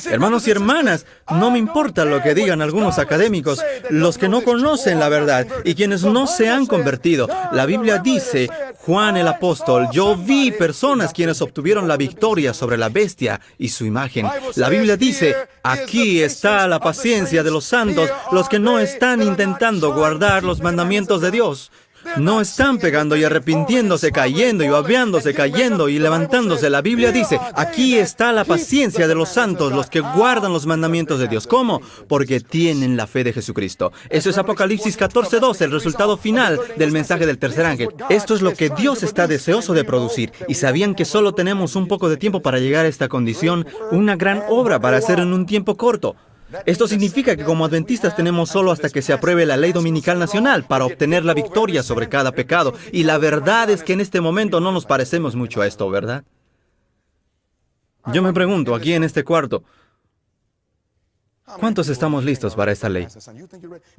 Hermanos y hermanas, no me importa lo que digan algunos académicos, los que no conocen la verdad y quienes no se han convertido. La Biblia dice, Juan el apóstol, yo vi personas quienes obtuvieron la victoria sobre la bestia y su imagen. La Biblia dice, aquí está la paciencia de los santos, los que no están intentando guardar los mandamientos de Dios. No están pegando y arrepintiéndose, cayendo y babeándose, cayendo y levantándose. La Biblia dice, aquí está la paciencia de los santos, los que guardan los mandamientos de Dios. ¿Cómo? Porque tienen la fe de Jesucristo. Eso es Apocalipsis 14:12, el resultado final del mensaje del tercer ángel. Esto es lo que Dios está deseoso de producir. Y sabían que solo tenemos un poco de tiempo para llegar a esta condición, una gran obra para hacer en un tiempo corto. Esto significa que como adventistas tenemos solo hasta que se apruebe la ley dominical nacional para obtener la victoria sobre cada pecado. Y la verdad es que en este momento no nos parecemos mucho a esto, ¿verdad? Yo me pregunto, aquí en este cuarto, ¿cuántos estamos listos para esta ley?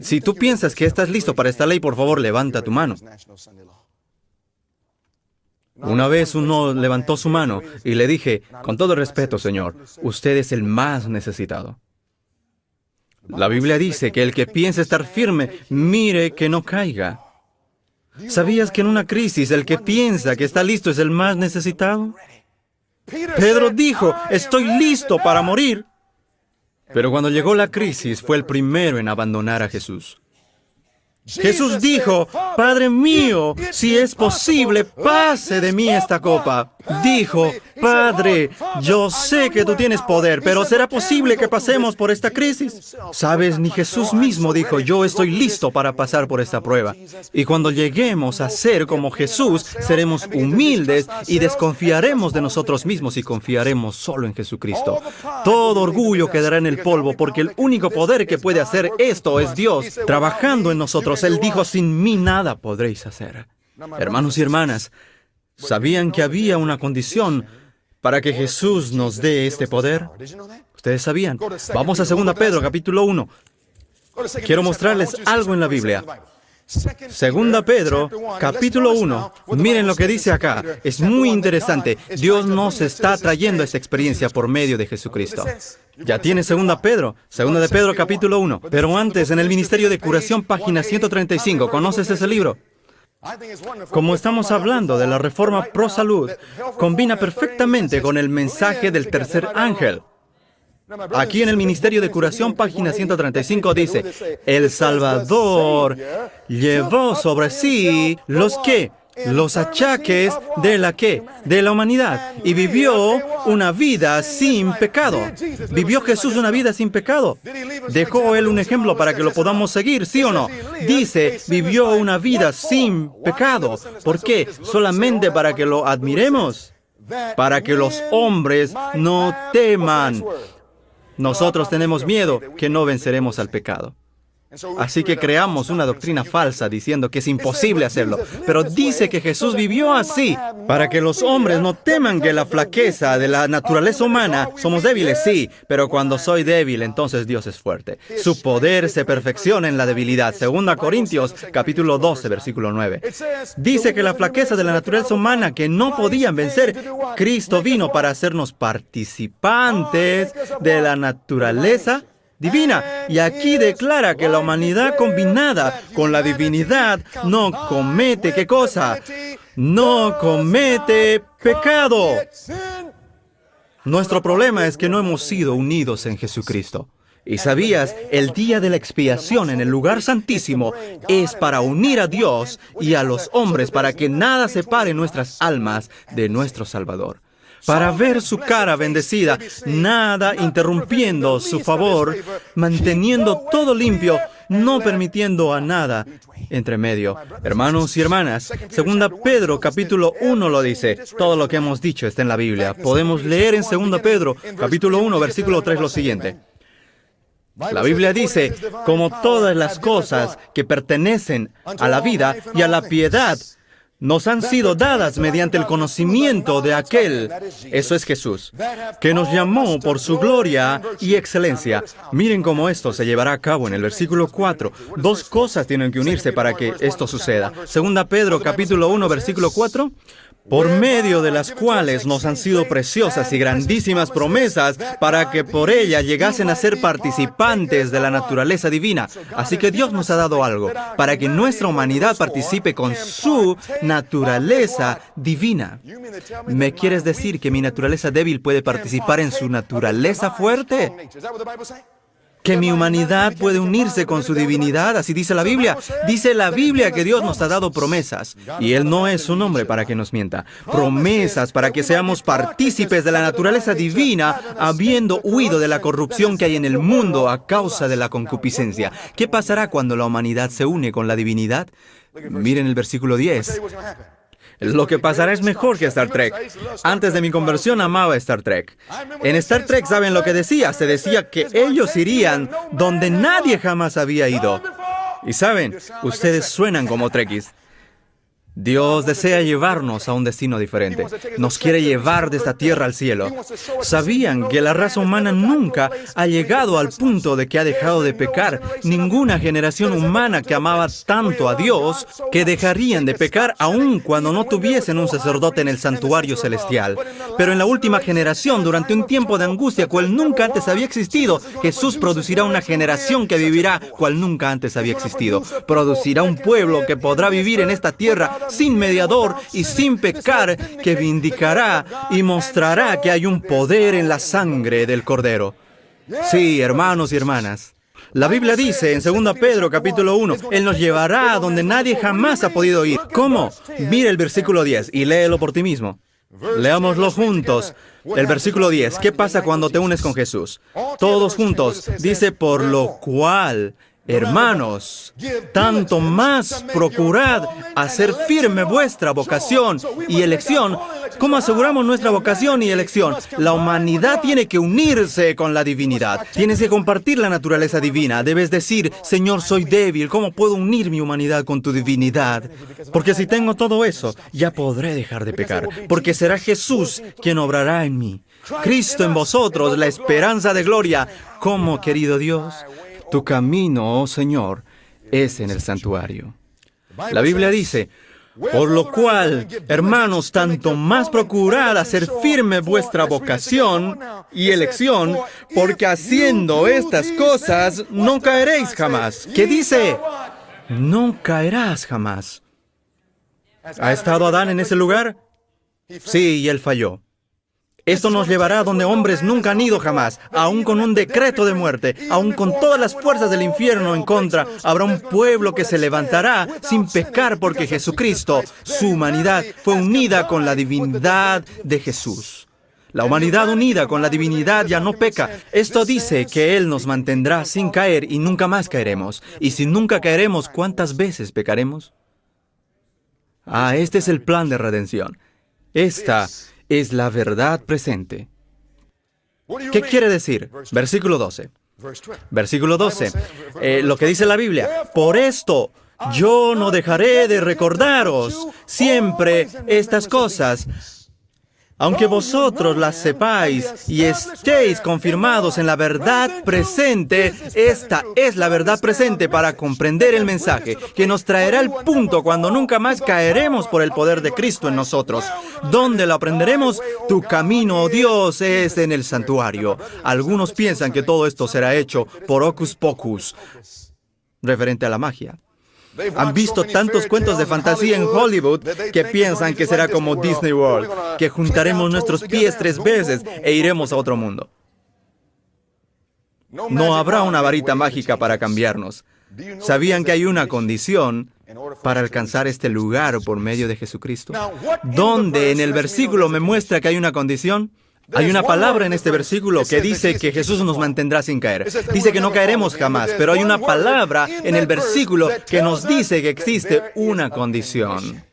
Si tú piensas que estás listo para esta ley, por favor, levanta tu mano. Una vez uno levantó su mano y le dije, con todo respeto, señor, usted es el más necesitado. La Biblia dice que el que piensa estar firme, mire que no caiga. ¿Sabías que en una crisis el que piensa que está listo es el más necesitado? Pedro dijo, estoy listo para morir. Pero cuando llegó la crisis, fue el primero en abandonar a Jesús. Jesús dijo, Padre mío, si es posible, pase de mí esta copa. Dijo, Padre, yo sé que tú tienes poder, pero ¿será posible que pasemos por esta crisis? ¿Sabes? Ni Jesús mismo dijo, yo estoy listo para pasar por esta prueba. Y cuando lleguemos a ser como Jesús, seremos humildes y desconfiaremos de nosotros mismos y confiaremos solo en Jesucristo. Todo orgullo quedará en el polvo, porque el único poder que puede hacer esto es Dios, trabajando en nosotros. Él dijo, sin mí nada podréis hacer. Hermanos y hermanas, ¿sabían que había una condición para que Jesús nos dé este poder? ¿Ustedes sabían? Vamos a 2 Pedro, capítulo 1. Quiero mostrarles algo en la Biblia. 2 Pedro, capítulo 1. Miren lo que dice acá. Es muy interesante. Dios nos está trayendo esta experiencia por medio de Jesucristo. Ya tiene 2 Pedro, capítulo 1. Pero antes, en el Ministerio de Curación, página 135. ¿Conoces ese libro? Como estamos hablando de la reforma pro salud, combina perfectamente con el mensaje del tercer ángel. Aquí en el Ministerio de Curación, página 135, dice, el Salvador llevó sobre sí los achaques de la ¿qué? De la humanidad. Y vivió una vida sin pecado. ¿Vivió Jesús una vida sin pecado? ¿Dejó Él un ejemplo para que lo podamos seguir, sí o no? Dice, vivió una vida sin pecado. ¿Por qué? Solamente para que lo admiremos. Para que los hombres no teman. Nosotros tenemos miedo que no venceremos al pecado. Así que creamos una doctrina falsa diciendo que es imposible hacerlo. Pero dice que Jesús vivió así para que los hombres no teman que la flaqueza de la naturaleza humana, somos débiles, sí, pero cuando soy débil, entonces Dios es fuerte. Su poder se perfecciona en la debilidad. 2 Corintios, capítulo 12, versículo 9. Dice que la flaqueza de la naturaleza humana que no podían vencer, Cristo vino para hacernos participantes de la naturaleza divina. Y aquí declara que la humanidad combinada con la divinidad no comete, ¿qué cosa? No comete pecado. Nuestro problema es que no hemos sido unidos en Jesucristo. Y sabías, el día de la expiación en el lugar santísimo es para unir a Dios y a los hombres para que nada separe nuestras almas de nuestro Salvador. Para ver su cara bendecida, nada interrumpiendo su favor, manteniendo todo limpio, no permitiendo a nada entre medio. Hermanos y hermanas, 2 Pedro capítulo 1 lo dice. Todo lo que hemos dicho está en la Biblia. Podemos leer en 2 Pedro capítulo 1 versículo 3 lo siguiente. La Biblia dice, como todas las cosas que pertenecen a la vida y a la piedad, nos han sido dadas mediante el conocimiento de aquel, eso es Jesús, que nos llamó por su gloria y excelencia. Miren cómo esto se llevará a cabo en el versículo 4. Dos cosas tienen que unirse para que esto suceda. 2 Pedro capítulo 1 versículo 4. Por medio de las cuales nos han sido preciosas y grandísimas promesas para que por ella llegasen a ser participantes de la naturaleza divina. Así que Dios nos ha dado algo para que nuestra humanidad participe con su naturaleza divina. ¿Me quieres decir que mi naturaleza débil puede participar en su naturaleza fuerte? ¿Que mi humanidad puede unirse con su divinidad? Así dice la Biblia. Dice la Biblia que Dios nos ha dado promesas. Y Él no es un hombre para que nos mienta. Promesas para que seamos partícipes de la naturaleza divina, habiendo huido de la corrupción que hay en el mundo a causa de la concupiscencia. ¿Qué pasará cuando la humanidad se une con la divinidad? Miren el versículo 10. Lo que pasará es mejor que Star Trek. Antes de mi conversión amaba Star Trek. En Star Trek, ¿saben lo que decía? Se decía que ellos irían donde nadie jamás había ido. Y saben, ustedes suenan como Trekkies. Dios desea llevarnos a un destino diferente. Nos quiere llevar de esta tierra al cielo. ¿Sabían que la raza humana nunca ha llegado al punto de que ha dejado de pecar? Ninguna generación humana que amaba tanto a Dios que dejarían de pecar aun cuando no tuviesen un sacerdote en el santuario celestial. Pero en la última generación, durante un tiempo de angustia cual nunca antes había existido, Jesús producirá una generación que vivirá cual nunca antes había existido. Producirá un pueblo que podrá vivir en esta tierra sin mediador y sin pecar, que vindicará y mostrará que hay un poder en la sangre del Cordero. Sí, hermanos y hermanas. La Biblia dice en 2 Pedro capítulo 1, Él nos llevará a donde nadie jamás ha podido ir. ¿Cómo? Mira el versículo 10 y léelo por ti mismo. Leámoslo juntos. El versículo 10. ¿Qué pasa cuando te unes con Jesús? Todos juntos. Dice, por lo cual, hermanos, tanto más procurad hacer firme vuestra vocación y elección. ¿Cómo aseguramos nuestra vocación y elección? La humanidad tiene que unirse con la divinidad. Tienes que compartir la naturaleza divina. Debes decir, Señor, soy débil. ¿Cómo puedo unir mi humanidad con tu divinidad? Porque si tengo todo eso, ya podré dejar de pecar. Porque será Jesús quien obrará en mí. Cristo en vosotros, la esperanza de gloria. ¿Cómo, querido Dios? Tu camino, oh Señor, es en el santuario. La Biblia dice, por lo cual, hermanos, tanto más procurad hacer firme vuestra vocación y elección, porque haciendo estas cosas no caeréis jamás. ¿Qué dice? No caerás jamás. ¿Ha estado Adán en ese lugar? Sí, y él falló. Esto nos llevará a donde hombres nunca han ido jamás, aún con un decreto de muerte, aún con todas las fuerzas del infierno en contra. Habrá un pueblo que se levantará sin pecar porque Jesucristo, su humanidad, fue unida con la divinidad de Jesús. La humanidad unida con la divinidad ya no peca. Esto dice que Él nos mantendrá sin caer y nunca más caeremos. Y si nunca caeremos, ¿cuántas veces pecaremos? Este es el plan de redención. Esta es la verdad presente. ¿Qué quiere decir? Versículo 12. Versículo 12. Lo que dice la Biblia. Por esto, yo no dejaré de recordaros siempre estas cosas, aunque vosotros las sepáis y estéis confirmados en la verdad presente. Esta es la verdad presente para comprender el mensaje, que nos traerá el punto cuando nunca más caeremos por el poder de Cristo en nosotros. ¿Dónde lo aprenderemos? Tu camino, oh Dios, es en el santuario. Algunos piensan que todo esto será hecho por hocus pocus, referente a la magia. Han visto tantos cuentos de fantasía en Hollywood que piensan que será como Disney World, que juntaremos nuestros pies 3 veces e iremos a otro mundo. No habrá una varita mágica para cambiarnos. ¿Sabían que hay una condición para alcanzar este lugar por medio de Jesucristo? ¿Dónde en el versículo me muestra que hay una condición? Hay una palabra en este versículo que dice que Jesús nos mantendrá sin caer. Dice que no caeremos jamás, pero hay una palabra en el versículo que nos dice que existe una condición.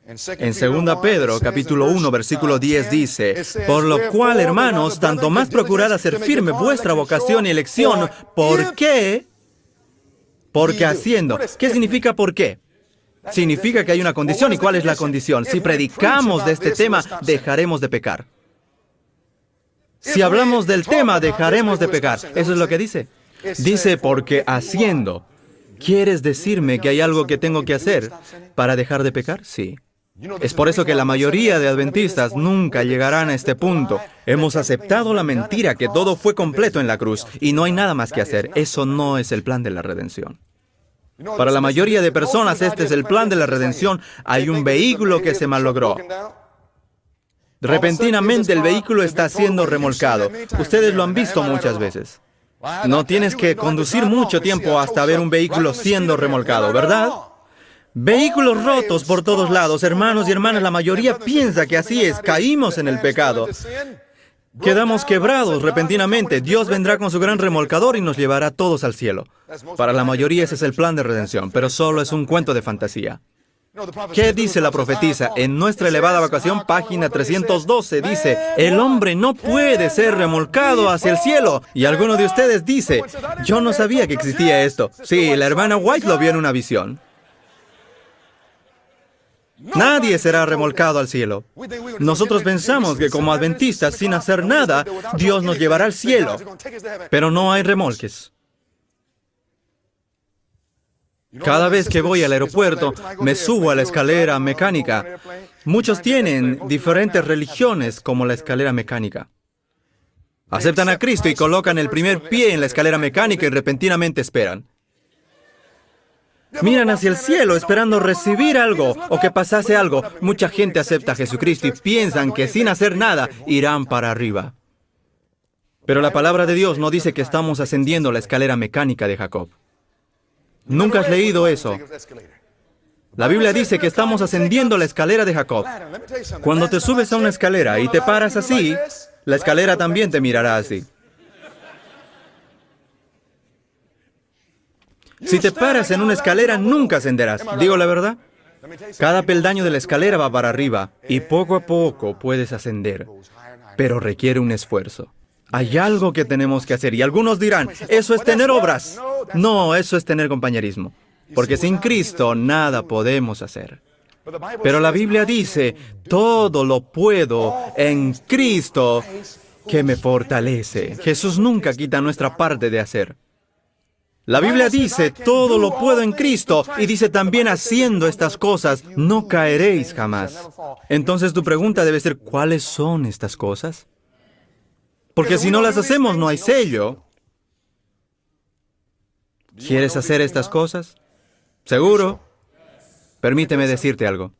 En 2 Pedro, capítulo 1, versículo 10 dice, por lo cual, hermanos, tanto más procurad hacer firme vuestra vocación y elección. ¿Por qué? Porque haciendo. ¿Qué significa por qué? Significa que hay una condición. ¿Y cuál es la condición? Si predicamos de este tema, dejaremos de pecar. Si hablamos del tema, dejaremos de pecar. Eso es lo que dice. Dice, porque haciendo. ¿Quieres decirme que hay algo que tengo que hacer para dejar de pecar? Sí. Es por eso que la mayoría de adventistas nunca llegarán a este punto. Hemos aceptado la mentira que todo fue completo en la cruz y no hay nada más que hacer. Eso no es el plan de la redención. Para la mayoría de personas, este es el plan de la redención. Hay un vehículo que se malogró. Repentinamente el vehículo está siendo remolcado. Ustedes lo han visto muchas veces. No tienes que conducir mucho tiempo hasta ver un vehículo siendo remolcado, ¿verdad? Vehículos rotos por todos lados, hermanos y hermanas, la mayoría piensa que así es. Caímos en el pecado. Quedamos quebrados repentinamente. Dios vendrá con su gran remolcador y nos llevará todos al cielo. Para la mayoría ese es el plan de redención, pero solo es un cuento de fantasía. ¿Qué dice la profetisa? En nuestra elevada vocación, página 312, dice, el hombre no puede ser remolcado hacia el cielo. Y alguno de ustedes dice, yo no sabía que existía esto. Sí, la hermana White lo vio en una visión. Nadie será remolcado al cielo. Nosotros pensamos que como adventistas, sin hacer nada, Dios nos llevará al cielo. Pero no hay remolques. Cada vez que voy al aeropuerto, me subo a la escalera mecánica. Muchos tienen diferentes religiones como la escalera mecánica. Aceptan a Cristo y colocan el primer pie en la escalera mecánica y repentinamente esperan. Miran hacia el cielo esperando recibir algo o que pasase algo. Mucha gente acepta a Jesucristo y piensan que sin hacer nada irán para arriba. Pero la palabra de Dios no dice que estamos ascendiendo la escalera mecánica de Jacob. ¿Nunca has leído eso? La Biblia dice que estamos ascendiendo la escalera de Jacob. Cuando te subes a una escalera y te paras así, la escalera también te mirará así. Si te paras en una escalera, nunca ascenderás. ¿Digo la verdad? Cada peldaño de la escalera va para arriba y poco a poco puedes ascender, pero requiere un esfuerzo. Hay algo que tenemos que hacer y algunos dirán, eso es tener obras. No, eso es tener compañerismo, porque sin Cristo nada podemos hacer. Pero la Biblia dice, todo lo puedo en Cristo que me fortalece. Jesús nunca quita nuestra parte de hacer. La Biblia dice, todo lo puedo en Cristo, y dice también, haciendo estas cosas, no caeréis jamás. Entonces tu pregunta debe ser, ¿cuáles son estas cosas? Porque si no las hacemos, no hay sello. ¿Quieres hacer estas cosas? ¿Seguro? Permíteme decirte algo.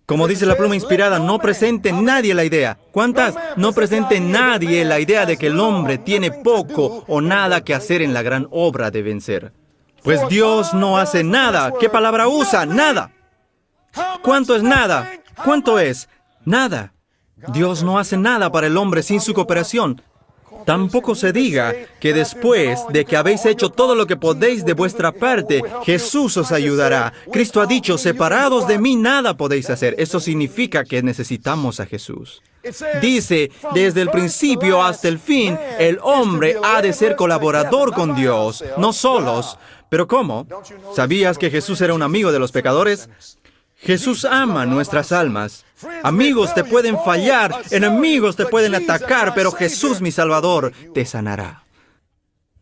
Como dice la pluma inspirada, no presente nadie la idea. ¿Cuántas? No presente nadie la idea de que el hombre tiene poco o nada que hacer en la gran obra de vencer. Pues Dios no hace nada. ¿Qué palabra usa? Nada. ¿Cuánto es nada? ¿Cuánto es? Nada. Dios no hace nada para el hombre sin su cooperación. Tampoco se diga que después de que habéis hecho todo lo que podéis de vuestra parte, Jesús os ayudará. Cristo ha dicho, separados de mí nada podéis hacer. Eso significa que necesitamos a Jesús. Dice, desde el principio hasta el fin, el hombre ha de ser colaborador con Dios, no solos. ¿Pero cómo? ¿Sabías que Jesús era un amigo de los pecadores? Jesús ama nuestras almas. Amigos te pueden fallar, enemigos te pueden atacar, pero Jesús, mi Salvador, te sanará.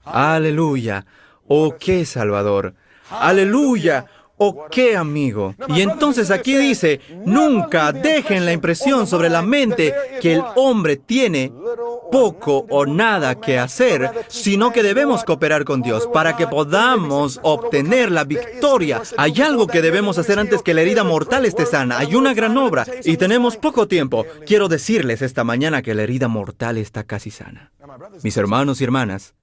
Aleluya. Oh, qué Salvador. Aleluya. ¡Oh, qué amigo! Y entonces aquí dice, nunca dejen la impresión sobre la mente que el hombre tiene poco o nada que hacer, sino que debemos cooperar con Dios para que podamos obtener la victoria. Hay algo que debemos hacer antes que la herida mortal esté sana. Hay una gran obra y tenemos poco tiempo. Quiero decirles esta mañana que la herida mortal está casi sana. Mis hermanos y hermanas,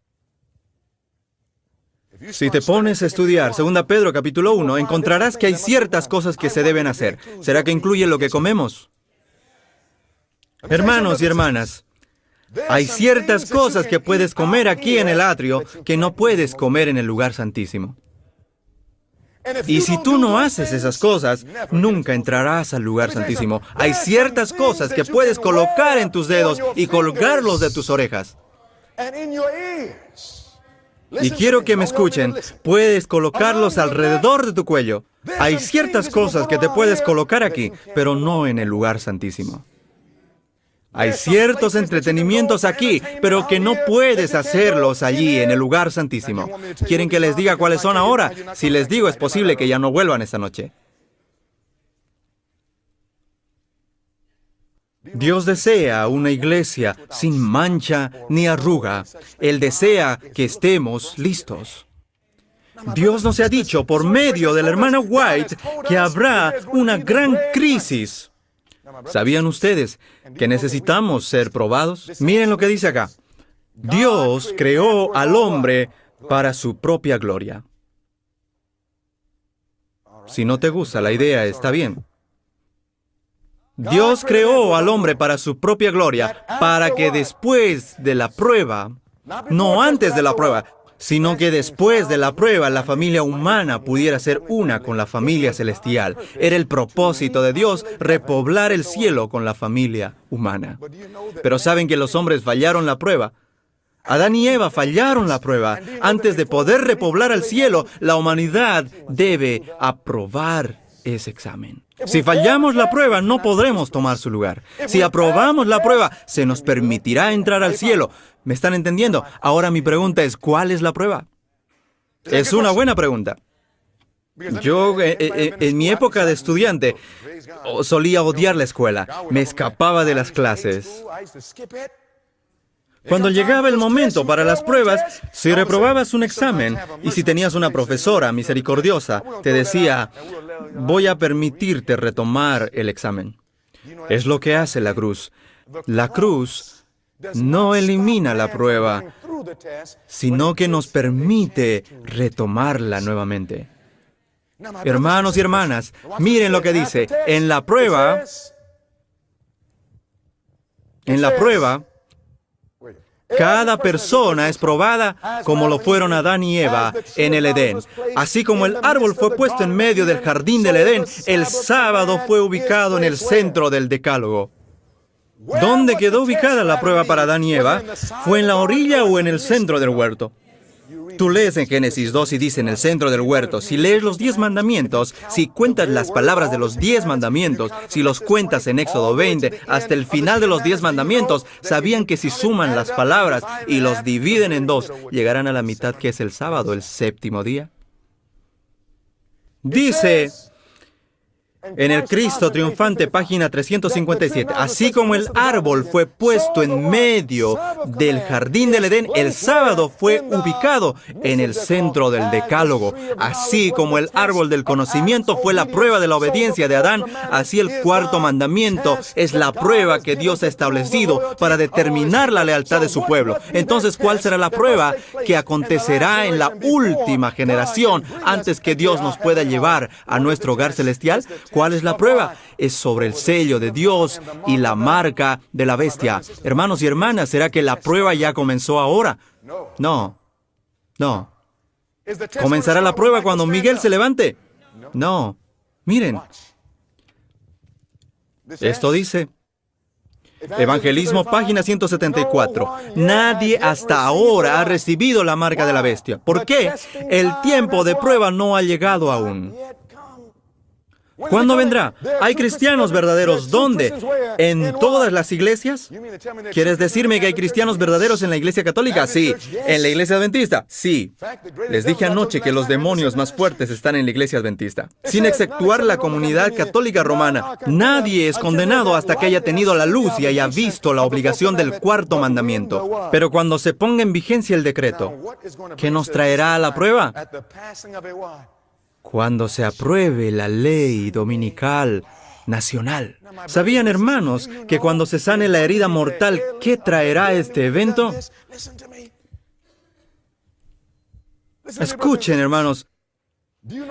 si te pones a estudiar 2 Pedro capítulo 1, encontrarás que hay ciertas cosas que se deben hacer. ¿Será que incluye lo que comemos? Hermanos y hermanas, hay ciertas cosas que puedes comer aquí en el atrio que no puedes comer en el lugar santísimo. Y si tú no haces esas cosas, nunca entrarás al lugar santísimo. Hay ciertas cosas que puedes colocar en tus dedos y colgarlos de tus orejas. Y quiero que me escuchen, puedes colocarlos alrededor de tu cuello. Hay ciertas cosas que te puedes colocar aquí, pero no en el lugar santísimo. Hay ciertos entretenimientos aquí, pero que no puedes hacerlos allí en el lugar santísimo. ¿Quieren que les diga cuáles son ahora? Si les digo, es posible que ya no vuelvan esta noche. Dios desea una iglesia sin mancha ni arruga. Él desea que estemos listos. Dios nos ha dicho por medio del hermano White que habrá una gran crisis. ¿Sabían ustedes que necesitamos ser probados? Miren lo que dice acá. Dios creó al hombre para su propia gloria. Si no te gusta la idea, está bien. Dios creó al hombre para su propia gloria, para que después de la prueba, no antes de la prueba, sino que después de la prueba la familia humana pudiera ser una con la familia celestial. Era el propósito de Dios repoblar el cielo con la familia humana. Pero ¿saben que los hombres fallaron la prueba? Adán y Eva fallaron la prueba. Antes de poder repoblar el cielo, la humanidad debe aprobar ese examen. Si fallamos la prueba, no podremos tomar su lugar. Si aprobamos la prueba, se nos permitirá entrar al cielo. ¿Me están entendiendo? Ahora mi pregunta es, ¿cuál es la prueba? Es una buena pregunta. Yo, en mi época de estudiante, solía odiar la escuela. Me escapaba de las clases. Cuando llegaba el momento para las pruebas, si reprobabas un examen y si tenías una profesora misericordiosa, te decía, voy a permitirte retomar el examen. Es lo que hace la cruz. La cruz no elimina la prueba, sino que nos permite retomarla nuevamente. Hermanos y hermanas, miren lo que dice. En la prueba, cada persona es probada como lo fueron Adán y Eva en el Edén. Así como el árbol fue puesto en medio del jardín del Edén, el sábado fue ubicado en el centro del Decálogo. ¿Dónde quedó ubicada la prueba para Adán y Eva? ¿Fue en la orilla o en el centro del huerto? Tú lees en Génesis 2 y dice en el centro del huerto. Si lees los 10 mandamientos, si cuentas las palabras de los 10 mandamientos, si los cuentas en Éxodo 20, hasta el final de los 10 mandamientos, ¿sabían que si suman las palabras y los dividen en 2, llegarán a la mitad que es el sábado, el séptimo día? Dice en el Cristo Triunfante, página 357, así como el árbol fue puesto en medio del jardín del Edén, el sábado fue ubicado en el centro del Decálogo. Así como el árbol del conocimiento fue la prueba de la obediencia de Adán, así el cuarto mandamiento es la prueba que Dios ha establecido para determinar la lealtad de su pueblo. Entonces, ¿cuál será la prueba que acontecerá en la última generación antes que Dios nos pueda llevar a nuestro hogar celestial? ¿Cuál es la prueba? Es sobre el sello de Dios y la marca de la bestia. Hermanos y hermanas, ¿será que la prueba ya comenzó ahora? No. ¿Comenzará la prueba cuando Miguel se levante? No. Miren. Esto dice, Evangelismo, página 174. Nadie hasta ahora ha recibido la marca de la bestia. ¿Por qué? El tiempo de prueba no ha llegado aún. ¿Cuándo vendrá? ¿Hay cristianos verdaderos dónde? ¿En todas las iglesias? ¿Quieres decirme que hay cristianos verdaderos en la iglesia católica? Sí. ¿En la iglesia adventista? Sí. Les dije anoche que los demonios más fuertes están en la iglesia adventista. Sin exceptuar la comunidad católica romana, nadie es condenado hasta que haya tenido la luz y haya visto la obligación del cuarto mandamiento. Pero cuando se ponga en vigencia el decreto, ¿qué nos traerá a la prueba? Cuando se apruebe la ley dominical nacional. ¿Sabían, hermanos, que cuando se sane la herida mortal, qué traerá este evento? Escuchen, hermanos.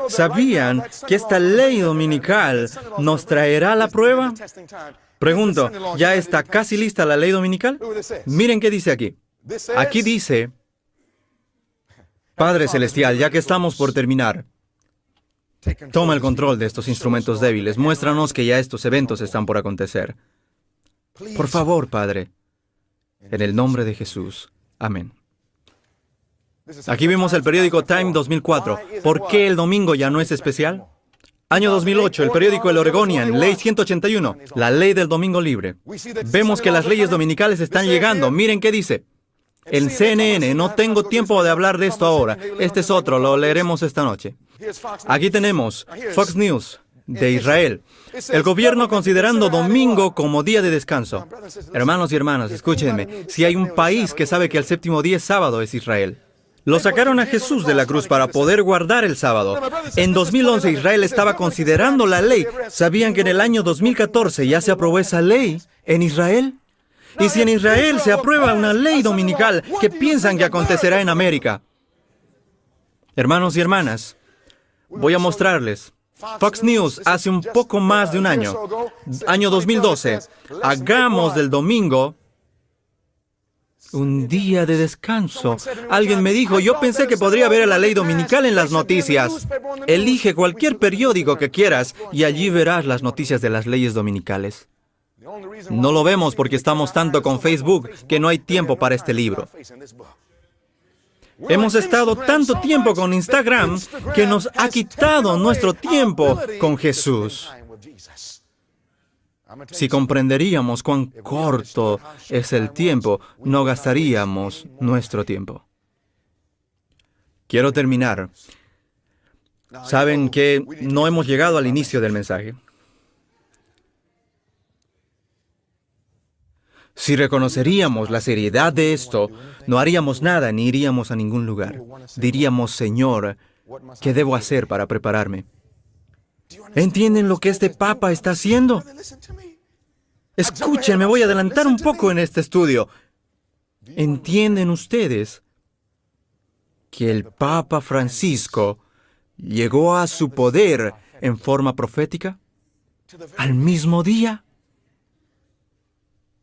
¿Sabían que esta ley dominical nos traerá la prueba? Pregunto, ¿ya está casi lista la ley dominical? Miren qué dice aquí. Aquí dice, Padre Celestial, ya que estamos por terminar, toma el control de estos instrumentos débiles. Muéstranos que ya estos eventos están por acontecer. Por favor, Padre, en el nombre de Jesús. Amén. Aquí vimos el periódico Time 2004. ¿Por qué el domingo ya no es especial? Año 2008, el periódico El Oregonian, Ley 181, la ley del domingo libre. Vemos que las leyes dominicales están llegando. Miren qué dice. En CNN, no tengo tiempo de hablar de esto ahora. Este es otro, lo leeremos esta noche. Aquí tenemos Fox News de Israel. El gobierno considerando domingo como día de descanso. Hermanos y hermanas, escúchenme. Si hay un país que sabe que el séptimo día es sábado, es Israel. Lo sacaron a Jesús de la cruz para poder guardar el sábado. En 2011 Israel estaba considerando la ley. ¿Sabían que en el año 2014 ya se aprobó esa ley en Israel? Y si en Israel se aprueba una ley dominical, ¿qué piensan que acontecerá en América? Hermanos y hermanas, voy a mostrarles. Fox News hace un poco más de un año, año 2012, hagamos del domingo un día de descanso. Alguien me dijo, yo pensé que podría ver la ley dominical en las noticias. Elige cualquier periódico que quieras y allí verás las noticias de las leyes dominicales. No lo vemos porque estamos tanto con Facebook que no hay tiempo para este libro. Hemos estado tanto tiempo con Instagram que nos ha quitado nuestro tiempo con Jesús. Si comprenderíamos cuán corto es el tiempo, no gastaríamos nuestro tiempo. Quiero terminar. Saben que no hemos llegado al inicio del mensaje. Si reconoceríamos la seriedad de esto, no haríamos nada ni iríamos a ningún lugar. Diríamos, Señor, ¿qué debo hacer para prepararme? ¿Entienden lo que este Papa está haciendo? Escuchen, me voy a adelantar un poco en este estudio. ¿Entienden ustedes que el Papa Francisco llegó a su poder en forma profética? ¿Al mismo día?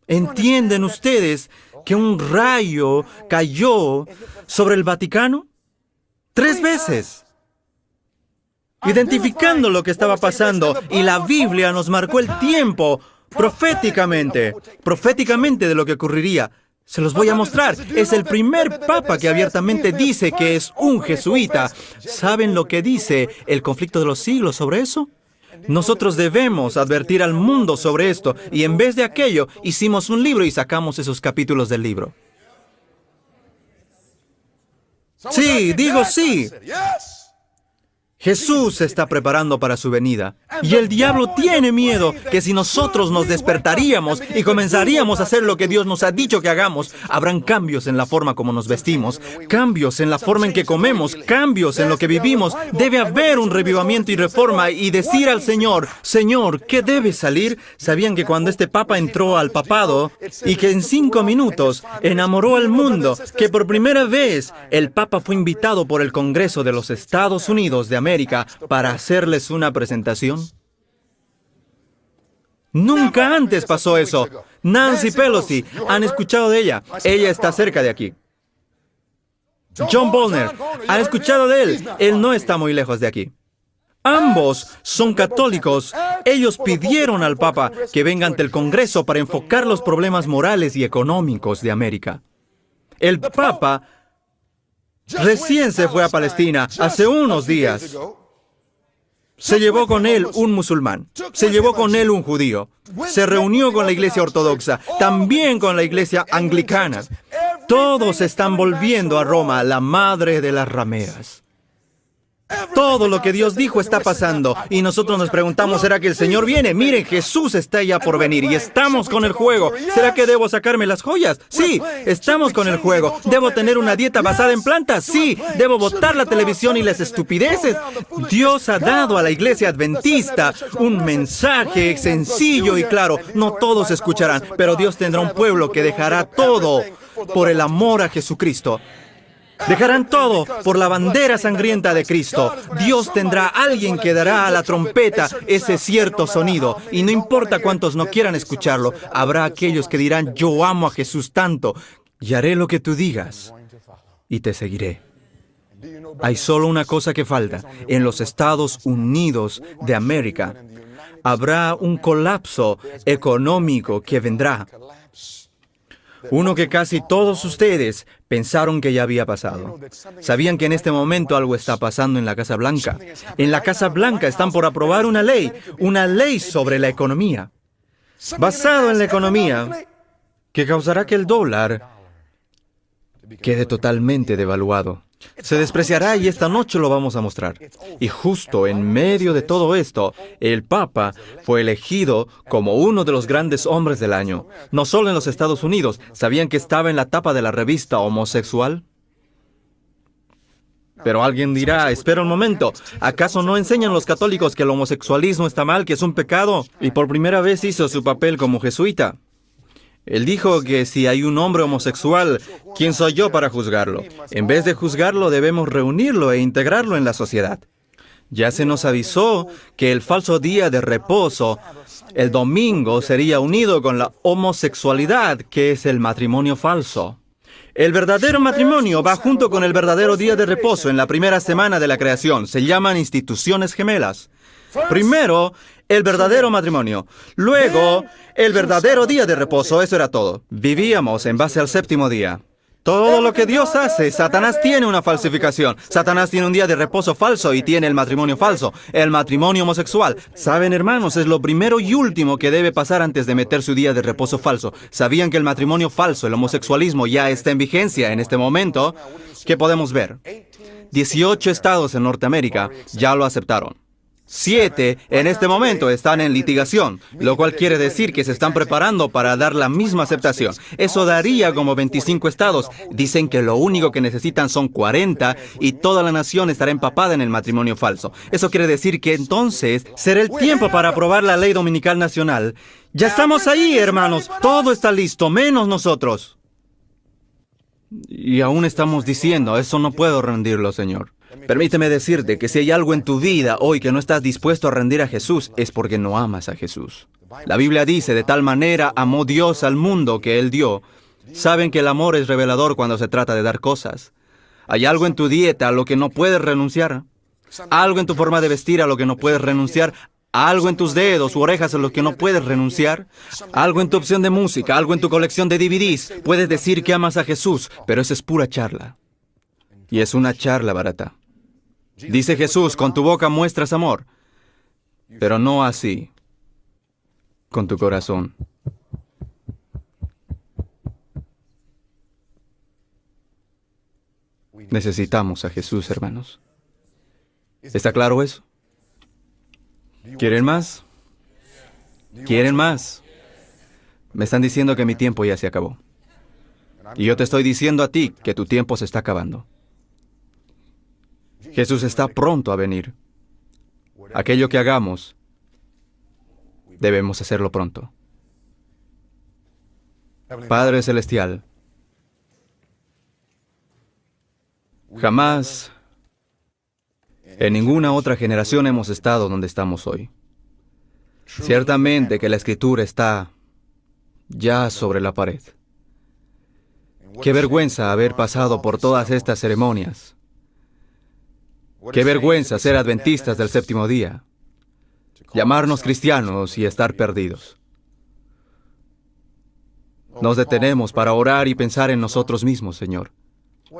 ¿Entienden ustedes que un rayo cayó sobre el Vaticano? 3 veces. Identificando lo que estaba pasando, y la Biblia nos marcó el tiempo proféticamente de lo que ocurriría. Se los voy a mostrar. Es el primer papa que abiertamente dice que es un jesuita. ¿Saben lo que dice el conflicto de los siglos sobre eso? Nosotros debemos advertir al mundo sobre esto, y en vez de aquello, hicimos un libro y sacamos esos capítulos del libro. Sí, digo sí. Jesús se está preparando para su venida. Y el diablo tiene miedo que si nosotros nos despertaríamos y comenzaríamos a hacer lo que Dios nos ha dicho que hagamos, habrán cambios en la forma como nos vestimos, cambios en la forma en que comemos, cambios en lo que vivimos. Debe haber un revivamiento y reforma y decir al Señor, Señor, ¿qué debe salir? ¿Sabían que cuando este Papa entró al papado y que en 5 minutos enamoró al mundo, que por primera vez el Papa fue invitado por el Congreso de los Estados Unidos de América para hacerles una presentación? Nunca antes pasó eso. Nancy Pelosi, ¿han escuchado de ella? Ella está cerca de aquí. John Bolner, ¿han escuchado de él? Él no está muy lejos de aquí. Ambos son católicos. Ellos pidieron al Papa que venga ante el Congreso para enfocar los problemas morales y económicos de América. El Papa recién se fue a Palestina hace unos días. Se llevó con él un musulmán, se llevó con él un judío, se reunió con la iglesia ortodoxa, también con la iglesia anglicana. Todos están volviendo a Roma, la madre de las rameras. Todo lo que Dios dijo está pasando y nosotros nos preguntamos, ¿será que el Señor viene? Miren, Jesús está ya por venir y estamos con el juego. ¿Será que debo sacarme las joyas? Sí, estamos con el juego. ¿Debo tener una dieta basada en plantas? Sí. ¿Debo botar la televisión y las estupideces? Dios ha dado a la iglesia adventista un mensaje sencillo y claro. No todos escucharán, pero Dios tendrá un pueblo que dejará todo por el amor a Jesucristo. Dejarán todo por la bandera sangrienta de Cristo. Dios tendrá a alguien que dará a la trompeta ese cierto sonido. Y no importa cuántos no quieran escucharlo, habrá aquellos que dirán, yo amo a Jesús tanto, y haré lo que tú digas, y te seguiré. Hay solo una cosa que falta. En los Estados Unidos de América habrá un colapso económico que vendrá. Uno que casi todos ustedes pensaron que ya había pasado. Sabían que en este momento algo está pasando en la Casa Blanca. En la Casa Blanca están por aprobar una ley sobre la economía, basado en la economía, que causará que el dólar quede totalmente devaluado. Se despreciará y esta noche lo vamos a mostrar. Y justo en medio de todo esto, el Papa fue elegido como uno de los grandes hombres del año. No solo en los Estados Unidos, ¿sabían que estaba en la tapa de la revista Homosexual? Pero alguien dirá, espera un momento, ¿acaso no enseñan los católicos que el homosexualismo está mal, que es un pecado? Y por primera vez hizo su papel como jesuita. Él dijo que si hay un hombre homosexual, ¿quién soy yo para juzgarlo? En vez de juzgarlo, debemos reunirlo e integrarlo en la sociedad. Ya se nos avisó que el falso día de reposo, el domingo, sería unido con la homosexualidad, que es el matrimonio falso. El verdadero matrimonio va junto con el verdadero día de reposo en la primera semana de la creación. Se llaman instituciones gemelas. Primero, el verdadero matrimonio. Luego, el verdadero día de reposo. Eso era todo. Vivíamos en base al séptimo día. Todo lo que Dios hace, Satanás tiene una falsificación. Satanás tiene un día de reposo falso y tiene el matrimonio falso, el matrimonio homosexual. Saben, hermanos, es lo primero y último que debe pasar antes de meter su día de reposo falso. ¿Sabían que el matrimonio falso, el homosexualismo, ya está en vigencia en este momento? ¿Qué podemos ver? 18 estados en Norteamérica ya lo aceptaron. 7 en este momento están en litigación, lo cual quiere decir que se están preparando para dar la misma aceptación. Eso daría como 25 estados. Dicen que lo único que necesitan son 40 y toda la nación estará empapada en el matrimonio falso. Eso quiere decir que entonces será el tiempo para aprobar la ley dominical nacional. Ya estamos ahí, hermanos. Todo está listo, menos nosotros. Y aún estamos diciendo, eso no puedo rendirlo, Señor. Permíteme decirte que si hay algo en tu vida hoy que no estás dispuesto a rendir a Jesús, es porque no amas a Jesús. La Biblia dice, de tal manera amó Dios al mundo que Él dio. Saben que el amor es revelador cuando se trata de dar cosas. ¿Hay algo en tu dieta a lo que no puedes renunciar? ¿Algo en tu forma de vestir a lo que no puedes renunciar? ¿Algo en tus dedos u orejas a lo que no puedes renunciar? ¿Algo en tu opción de música? ¿Algo en tu colección de DVDs? Puedes decir que amas a Jesús, pero eso es pura charla. Y es una charla barata. Dice Jesús, con tu boca muestras amor, pero no así, con tu corazón. Necesitamos a Jesús, hermanos. ¿Está claro eso? ¿Quieren más? ¿Quieren más? Me están diciendo que mi tiempo ya se acabó. Y yo te estoy diciendo a ti que tu tiempo se está acabando. Jesús está pronto a venir. Aquello que hagamos, debemos hacerlo pronto. Padre Celestial, jamás en ninguna otra generación hemos estado donde estamos hoy. Ciertamente que la Escritura está ya sobre la pared. Qué vergüenza haber pasado por todas estas ceremonias Qué vergüenza ser adventistas del séptimo día, llamarnos cristianos y estar perdidos. Nos detenemos para orar y pensar en nosotros mismos, Señor.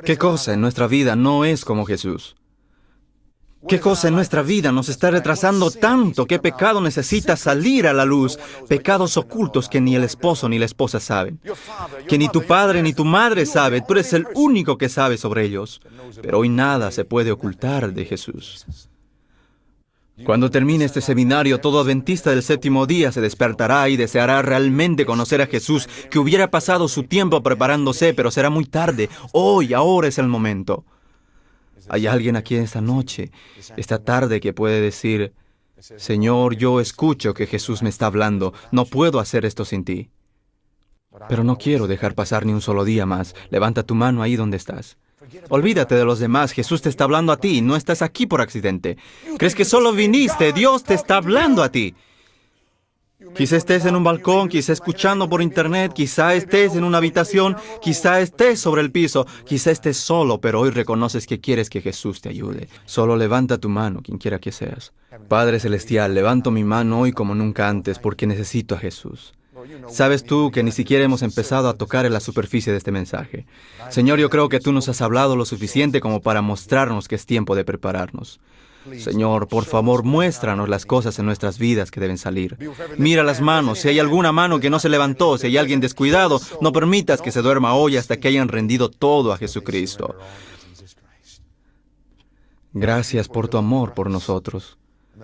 ¿Qué cosa en nuestra vida no es como Jesús? ¿Qué cosa en nuestra vida nos está retrasando tanto? ¿Qué pecado necesita salir a la luz? Pecados ocultos que ni el esposo ni la esposa saben. Que ni tu padre ni tu madre sabe. Tú eres el único que sabe sobre ellos. Pero hoy nada se puede ocultar de Jesús. Cuando termine este seminario, todo adventista del séptimo día se despertará y deseará realmente conocer a Jesús, que hubiera pasado su tiempo preparándose, pero será muy tarde. Hoy, ahora es el momento. ¿Hay alguien aquí esta noche, esta tarde, que puede decir, Señor, yo escucho que Jesús me está hablando, no puedo hacer esto sin ti? Pero no quiero dejar pasar ni un solo día más. Levanta tu mano ahí donde estás. Olvídate de los demás, Jesús te está hablando a ti, no estás aquí por accidente. ¿Crees que solo viniste? Dios te está hablando a ti. Quizá estés en un balcón, quizá escuchando por internet, quizá estés en una habitación, quizá estés sobre el piso, quizá estés solo, pero hoy reconoces que quieres que Jesús te ayude. Solo levanta tu mano, quien quiera que seas. Padre Celestial, levanto mi mano hoy como nunca antes porque necesito a Jesús. Sabes tú que ni siquiera hemos empezado a tocar en la superficie de este mensaje. Señor, yo creo que tú nos has hablado lo suficiente como para mostrarnos que es tiempo de prepararnos. Señor, por favor, muéstranos las cosas en nuestras vidas que deben salir. Mira las manos, si hay alguna mano que no se levantó, si hay alguien descuidado, no permitas que se duerma hoy hasta que hayan rendido todo a Jesucristo. Gracias por tu amor por nosotros.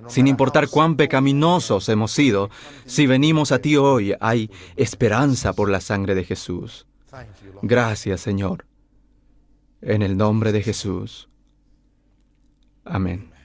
Sin importar cuán pecaminosos hemos sido, si venimos a ti hoy, hay esperanza por la sangre de Jesús. Gracias, Señor. En el nombre de Jesús. Amén.